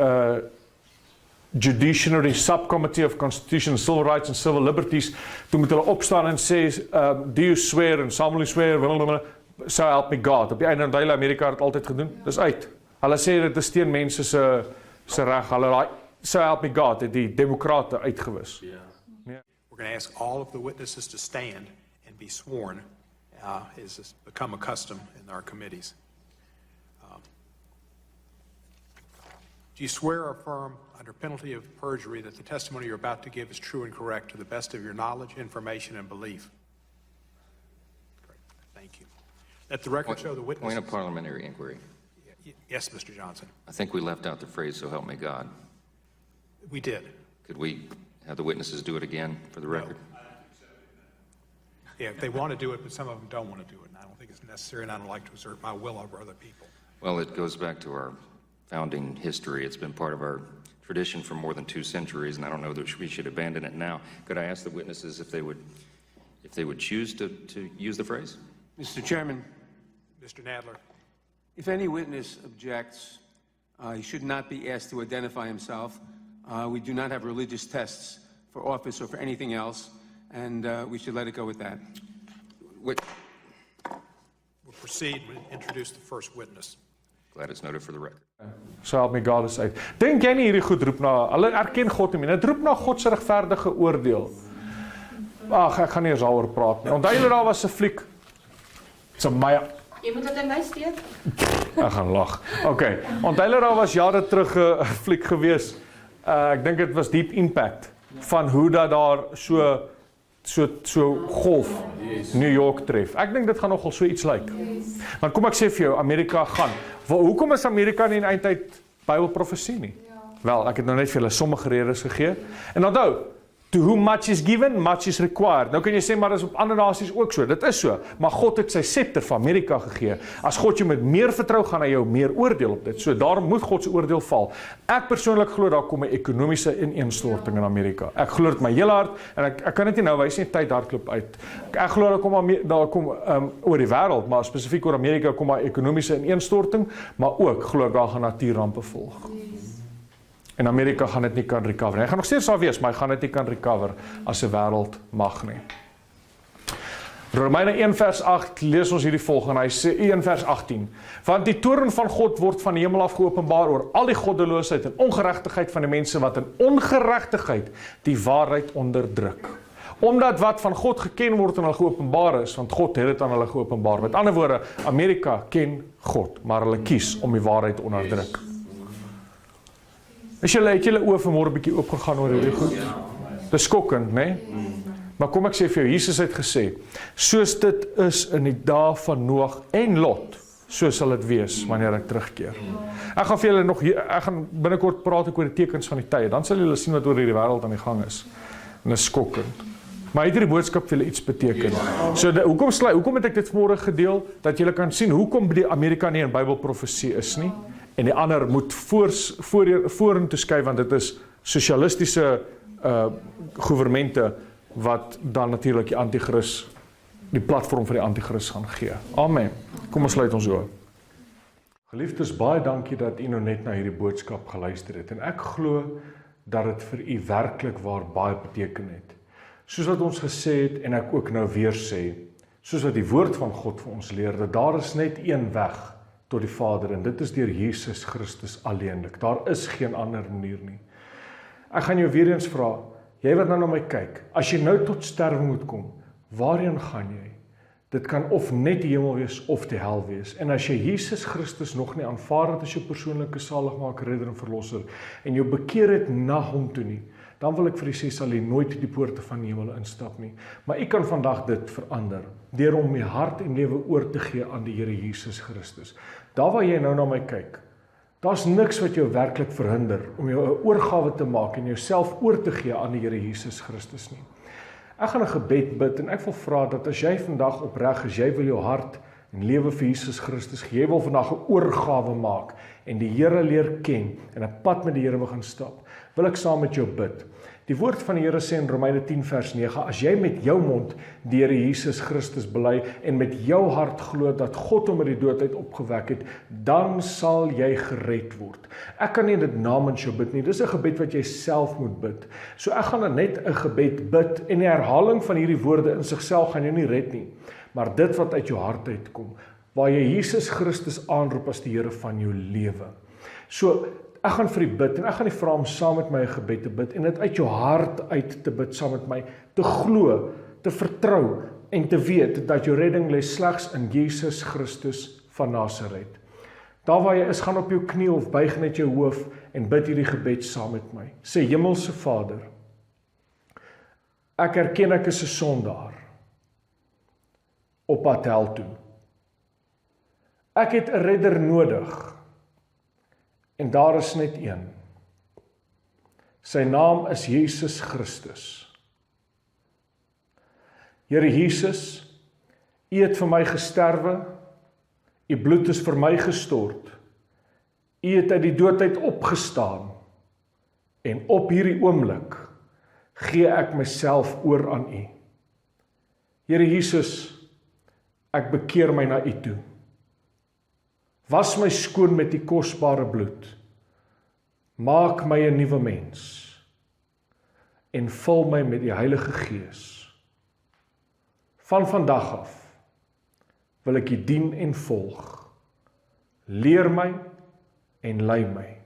Judiciary Subcommittee of Constitution, Civil Rights and Civil Liberties, toe moet hulle opstaan en sê, do you swear, en solemnly swear, so help me God. Op die einde van Amerika het het altyd gedoen, dis uit. Hulle sê dit is teen mense se reg, hulle so help me God, het die demokrate uitgewis. We're going to ask all of the witnesses to stand and be sworn, as has become a custom in our committees. Do you swear or affirm under penalty of perjury that the testimony you're about to give is true and correct to the best of your knowledge, information, and belief? Great. Thank you. Let the record show the witnesses. Point of parliamentary inquiry. Yes, Mr. Johnson. I think we left out the phrase, so help me God. We did. Could we have the witnesses do it again for the record? Yeah, if they want to do it, but some of them don't want to do it, and I don't think it's necessary, and I don't like to assert my will over other people. Well, it goes back to our founding history. It's been part of our tradition for more than 2 centuries, and I don't know that we should abandon it now. Could I ask the witnesses if they would choose to use the phrase? Mr. Chairman. Mr. Nadler. If any witness objects, he should not be asked to identify himself. We do not have religious tests for office or for anything else, and we should let it go with that. We'll proceed and introduce the first witness. Glad it's noted for the record. So help me God is uit. Dink jy nie hierdie goed roep na, hulle erken God nie, dit roep na God se regverdige oordeel. Ag, ek gaan nie eens daaroor praat nie. Onthou julle daar was 'n fliek. Jy moet dit in my steek. Ek gaan lag. Okay. Onthou julle daar was jare terug 'n fliek gewees. Ek dink dit was Deep Impact van hoe dat daar so so golf New York tref. Ek dink dit gaan nogal so iets lyk. Maar kom ek sê vir jou, Amerika gaan. Hoekom is Amerika nie in eindtyd Bybelprofesie nie? Wel, ek het nou net vir julle sommige redes gegee. En onthou, to whom much is given, much is required. Nou kan jy sê, maar dis op ander nasies ook so. Dit is so. Maar God het sy scepter vir Amerika gegee. As God jou met meer vertrou, gaan hy jou meer oordeel op dit. So daarom moet God se oordeel val. Ek persoonlik glo daar kom 'n ekonomiese ineenstorting in Amerika. Ek glo dit my hele hart en ek kan dit nie nou wys nie, tyd hardloop uit. Ek glo daar kom oor die wêreld, maar spesifiek oor Amerika kom 'n ekonomiese ineenstorting, maar ook glo ek daar gaan natuurrampe volg. En Amerika gaan dit nie kan recover. Hy gaan nog steeds daar wees, maar hy gaan dit nie kan recover as 'n wêreld mag nie. Romeine 1 vers 8 lees ons hierdie volgende. Hy sê 1 vers 18. Want die toorn van God word van die hemel af geopenbaar oor al die goddeloosheid en ongeregtigheid van die mense wat in ongeregtigheid die waarheid onderdruk. Omdat wat van God geken word en hulle geopenbaar is, want God het dit aan hulle geopenbaar. Met ander woorde, Amerika ken God, maar hulle kies om die waarheid te onderdruk. Het julle oë vanmôre 'n bietjie oopgegaan oor hierdie goed? Dis skokkend, né? Maar kom ek sê vir jou, Jesus het gesê, soos dit is in die dae van Noag en Lot, so sal dit wees wanneer ek terugkeer. Ek gaan vir julle ek gaan binnekort praat oor die tekens van die tye, dan sal julle sien wat oor hierdie wêreld aan die gang is. En dit is skokkend. Maar het hierdie boodskap vir julle iets beteken? So hoekom het ek dit vanmôre gedeel, dat julle kan sien hoekom die Amerika nie in Bybelprofesie is nie? En die ander moet vorentoe skuif, want dit is sosialistiese goewermente wat dan natuurlik die anti-kris, die platform vir die anti-kris gaan gee. Amen. Kom ons sluit ons oë. Geliefdes, baie dankie dat u nou net na hierdie boodskap geluister het. En ek glo dat dit vir u werklik waar baie beteken het. Soos wat ons gesê het en ek ook nou weer sê, soos wat die woord van God vir ons leer, dat daar is net een weg tot die Vader, en dit is deur Jesus Christus alleenlik. Daar is geen ander manier nie. Ek gaan jou weer eens vra, jy wat nou na my kyk, as jy nou tot sterwe moet kom, waarheen gaan jy? Dit kan of net die hemel wees, of die hel wees. En as jy Jesus Christus nog nie aanvaar het as jou persoonlike saligmaker, redder en verlosser, en jou bekeer het na hom toe nie, dan wil ek vir u sê, sal jy nooit die poorte van die hemel instap nie. Maar ek kan vandag dit verander, deur om my hart en lewe oor te gee aan die Here Jesus Christus. Daar waar jy nou na my kyk, daar's niks wat jou werklik verhinder om jou 'n oorgawe te maak en jouself oor te gee aan die Here Jesus Christus nie. Ek gaan 'n gebed bid en ek wil vra dat as jy vandag opreg is, jy wil jou hart en lewe vir Jesus Christus gee, jy wil vandag 'n oorgawe maak en die Here leer ken en 'n pad met die Here wil gaan stap, wil ek saam met jou bid. Die woord van die Here sê in Romeine 10 vers 9, as jy met jou mond die Here Jesus Christus bely en met jou hart glo dat God hom uit die dood uit opgewek het, dan sal jy gered word. Ek kan nie dit namens jou bid nie, dis 'n gebed wat jy self moet bid. So ek gaan net 'n gebed bid en die herhaling van hierdie woorde in sigself gaan jou nie red nie, maar dit wat uit jou hart uitkom, waar jy Jesus Christus aanroep as die Here van jou lewe. So ek gaan vir u bid en ek gaan u vra om saam met my 'n gebed te bid en dit uit jou hart uit te bid saam met my, te glo, te vertrou en te weet dat jou redding lê slegs in Jesus Christus van Nasaret. Daar waar jy is, gaan op jou knie of buig net jou hoof en bid hierdie gebed saam met my. Sê, Hemelse Vader, ek erken ek is 'n sondaar op pad hel toe. Ek het 'n redder nodig. En daar is net een. Sy naam is Jesus Christus. Here Jesus, U het vir my gesterwe, U bloed is vir my gestort, U het uit die dood uit opgestaan, en op hierdie oomblik gee ek myself oor aan U. Here Jesus, ek bekeer my na U toe. Was my skoon met die kosbare bloed. Maak my 'n nuwe mens. En vul my met die Heilige Gees. Van vandag af wil ek U dien en volg. Leer my en lei my.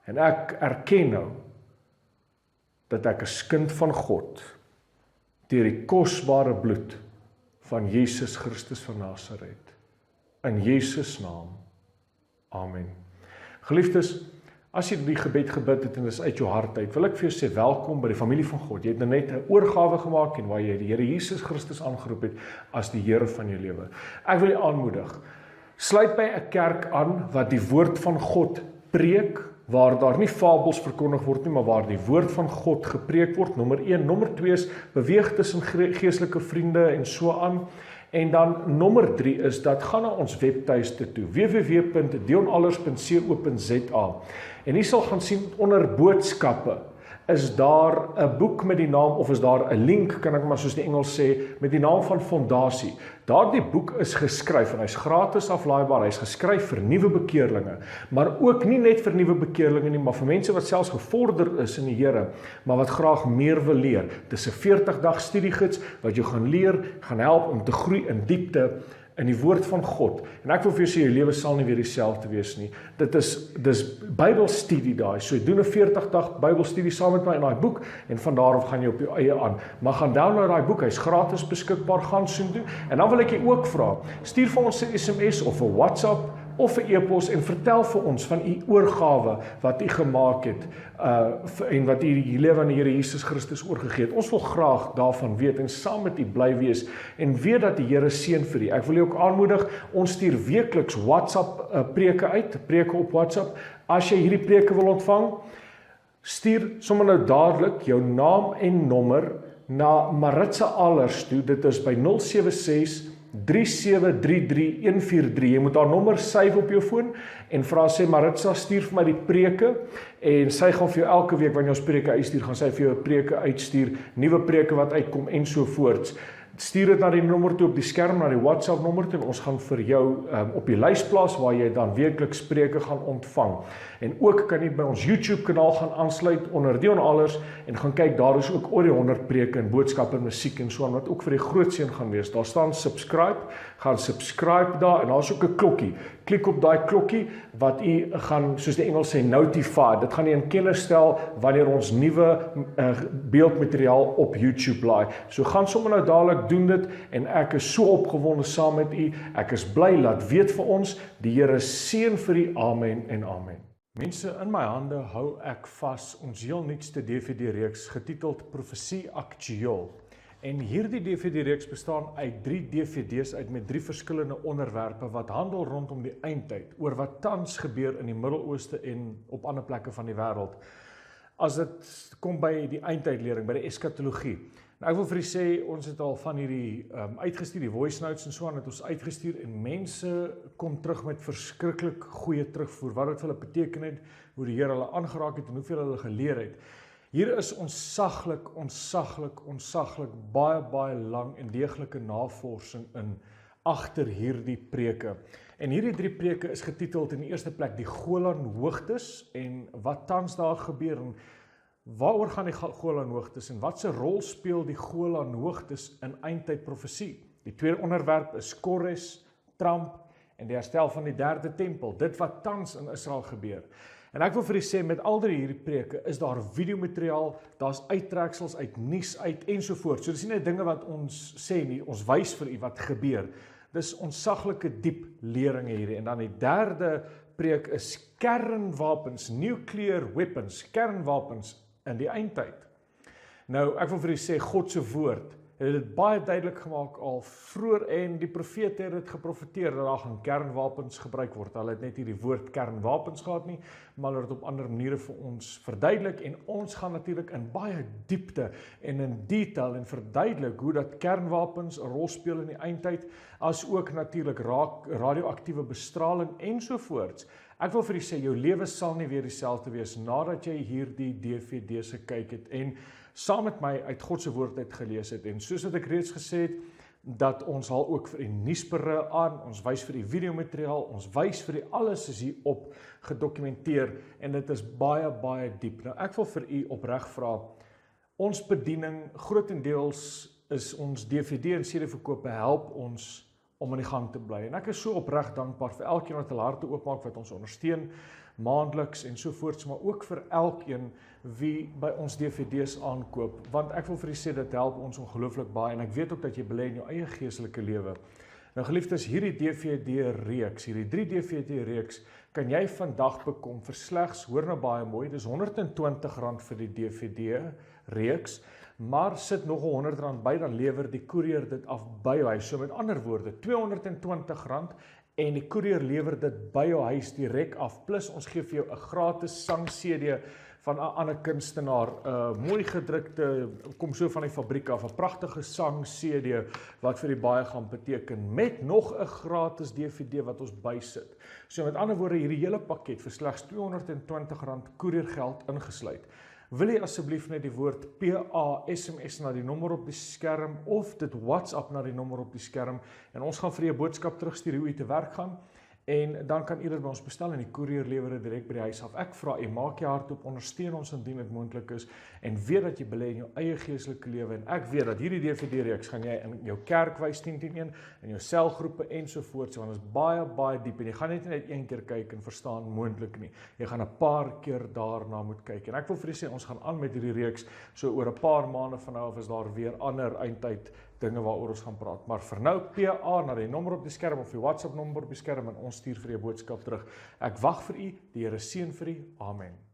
En ek erken nou dat ek 'n kind van God deur die kosbare bloed van Jesus Christus van Nasaret. In Jesus naam. Amen. Geliefdes, As jy die gebed gebid het en dis uit jou hart uit, wil ek vir jou sê welkom by die familie van God. Jy het nou net 'n oorgawe gemaak en waar jy die Here Jesus Christus aangeroep het as die Here van jou lewe. Ek wil jou aanmoedig. Sluit by 'n kerk aan wat die woord van God preek, waar daar nie fabels verkondig word nie, maar waar die woord van God gepreek word. Nommer 1, nommer 2 is beweeg tussen geestelike vriende en so aan. En dan nommer 3 is dat gaan na ons webtuiste toe, www.deonallers.co.za. En jy sal gaan sien onder boodskappe is daar 'n boek met die naam, of is daar 'n link, kan ek maar soos die Engels sê, met die naam van Fondasie. Daardie boek is geskryf en hy's gratis aflaaibaar. Hy's geskryf vir nuwe bekeerlinge, maar ook nie net vir nuwe bekeerlinge nie, maar vir mense wat selfs gevorder is in die Here, maar wat graag meer wil leer. Dis 'n 40-dag studiegids wat jou gaan leer, gaan help om te groei in diepte in die woord van God. En ek wil vir jou sê, jou lewe sal nie weer dieselfde wees nie. Dis Bybelstudie daai. So doen 'n 40-dag Bybelstudie saam met my in daai boek en van daar af gaan jy op jou eie aan. Maar gaan download daai boek, hy's gratis beskikbaar, gaan soontoe. En dan wil ek jou ook vra, stuur vir ons 'n SMS of 'n WhatsApp of 'n epos en vertel vir ons van u oorgawe wat u gemaak het en wat u die lewe aan die Here Jesus Christus oorgegee het. Ons wil graag daarvan weet en saam met u bly wees en weet dat die Here seën vir u. Ek wil u ook aanmoedig, ons stuur weekliks WhatsApp preke uit, preke op WhatsApp. As jy hierdie preke wil ontvang, stuur sommer nou dadelik jou naam en nommer na Maritza Allers toe. Dit is by 076-3733-143. Jy moet haar nommer save op jou foon en vra sê Maritza, stuur vir my die preke en sy gaan vir jou elke week wanneer ons preke uitstuur, gaan sy vir jou 'n preke uitstuur, nuwe preke wat uitkom en so voorts. Stuur dit na die nommer toe op die skerm, na die WhatsApp nommer toe en ons gaan vir jou op die lys plaas waar jy dan weekliks preke gaan ontvang. En ook kan jy by ons YouTube kanaal gaan aansluit onder deonallers en gaan kyk, daar is ook oor die 100 preke en boodskappe en musiek en so aan wat ook vir die groot seën gaan wees. Daar staan subscribe, gaan subscribe daar en daar's ook 'n klokkie. Klik op daai klokkie wat u gaan, soos die Engels sê, notify. Dit gaan u in kennis stel wanneer ons nuwe beeldmateriaal op YouTube laai. So gaan sommer nou dadelik doen dit en ek is so opgewonde saam met u. Ek is bly, laat weet vir ons, die Here seën vir u. Amen en amen. Mense, in my hande hou ek vas ons heel nuutste DVD-reeks getiteld Profesie Aktueel. En hierdie DVD-reeks bestaan uit 3 DVD's uit met 3 verskillende onderwerpe wat handel rondom die eindtyd, oor wat tans gebeur in die Midde-Ooste en op ander plekke van die wêreld. As dit kom by die eindtydlering, by die eskatologie. Nou, ek wil vir u sê, ons het al van hierdie uitgestuur, die voice notes en so aan het ons uitgestuur en mense kom terug met verskriklik goeie terugvoer, wat dit vir hulle beteken het, hoe die Here hulle aangeraak het en hoeveel hulle geleer het. Hier is ontsaglik baie lang en deeglike navorsing in agter hierdie preke. En hierdie 3 preke is getiteld in die eerste plek die Golan Hoogtes en wat tans daar gebeur en waaroor gaan die Golan Hoogtes en wat se rol speel die Golan Hoogtes in eindtyd profesie? Die tweede onderwerp is Kores, Trump en die herstel van die 3de tempel, dit wat tans in Israel gebeur. En ek wil vir u sê, met al hierdie preke is daar videomateriaal, daar's uittreksels uit nuus uit ensovoorts. So dis nie net dinge wat ons sê nie, ons wys vir u wat gebeur. Dis ontsaglike diep leringe hierdie. En dan die 3de preek is kernwapens, nuclear weapons, kernwapens in die eindtyd. Nou, ek wil vir u sê, God se woord het dit baie duidelik gemaak al vroeër en die profete het dit geprofeteer dat daar gaan kernwapens gebruik word. Hulle het net nie die woord kernwapens gehad nie, maar hulle het op ander maniere vir ons verduidelik en ons gaan natuurlik in baie diepte en in detail en verduidelik hoe dat kernwapens 'n rol speel in die eindtyd, as ook natuurlik radioaktiewe bestraling ensovoorts. Ek wil vir u sê, jou lewe sal nie weer dieselfde wees nadat jy hierdie DVD's gekyk het en saam met my uit God se woord uit gelees het. En soos wat ek reeds gesê het, dat ons haal ook vir die nuusberig aan, ons wys vir die videomateriaal, ons wys vir die alles is hier op gedokumenteer en dit is baie diep. Nou ek wil vir u opreg vra, ons bediening grootendeels is ons DVD en CD-verkope help ons om aan die gang te bly. En ek is so opreg dankbaar vir elkeen wat hulle harte oopmaak, wat ons ondersteun, maandeliks en so voorts, maar ook vir elkeen wie by ons DVD's aankoop, want ek wil vir u sê, dit help ons ongelooflik baie, en ek weet ook dat jy belê in jou eie geestelike lewe. Nou geliefdes, hierdie DVD-reeks, hierdie 3 DVD-reeks, kan jy vandag bekom vir slegs, hoor nou baie mooi, dis R120 vir die DVD-reeks, maar sit nog R100 by, dan lewer die koerier dit af by jou huis. So met ander woorde, R220 en die koerier lewer dit by jou huis direk af, plus ons gee vir jou 'n gratis sang-CD van 'n ander kunstenaar, mooi gedrukte, kom so van die fabriek af, 'n pragtige sang-CD wat vir die baie gaan beteken, met nog 'n gratis DVD wat ons bysit. So met ander woorde, hierdie hele pakket vir slegs R220 koeriergeld ingesluit. Wil jy asseblief net die woord PA SMS na die nommer op die skerm of dit WhatsApp na die nommer op die skerm en ons gaan vir jou 'n boodskap terugstuur hoe jy te werk gaan en dan kan u dit by ons bestel en die koerier lewer dit direk by die huis af. Ek vra u, maak jy hart op, ondersteun ons indien dit moontlik is en weet dat jy belê in jou eie geestelike lewe en ek weet dat hierdie DVD-reeks gaan jy in jou kerk wys 10-10-1 in jou selgroepe ensovoorts, want dit is baie diep en jy gaan net een keer kyk en verstaan moontlik nie. Jy gaan 'n paar keer daarna moet kyk en ek wil vir julle sê ons gaan aan met hierdie reeks so oor 'n paar maande van nou af is daar weer ander eindtyd dinge waaroor ons gaan praat. Maar vir nou PA na die nommer op die skerm of die WhatsApp nommer op die skerm en ons stuur vir jou boodskap terug. Ek wag vir u. Die Here seën vir u. Amen.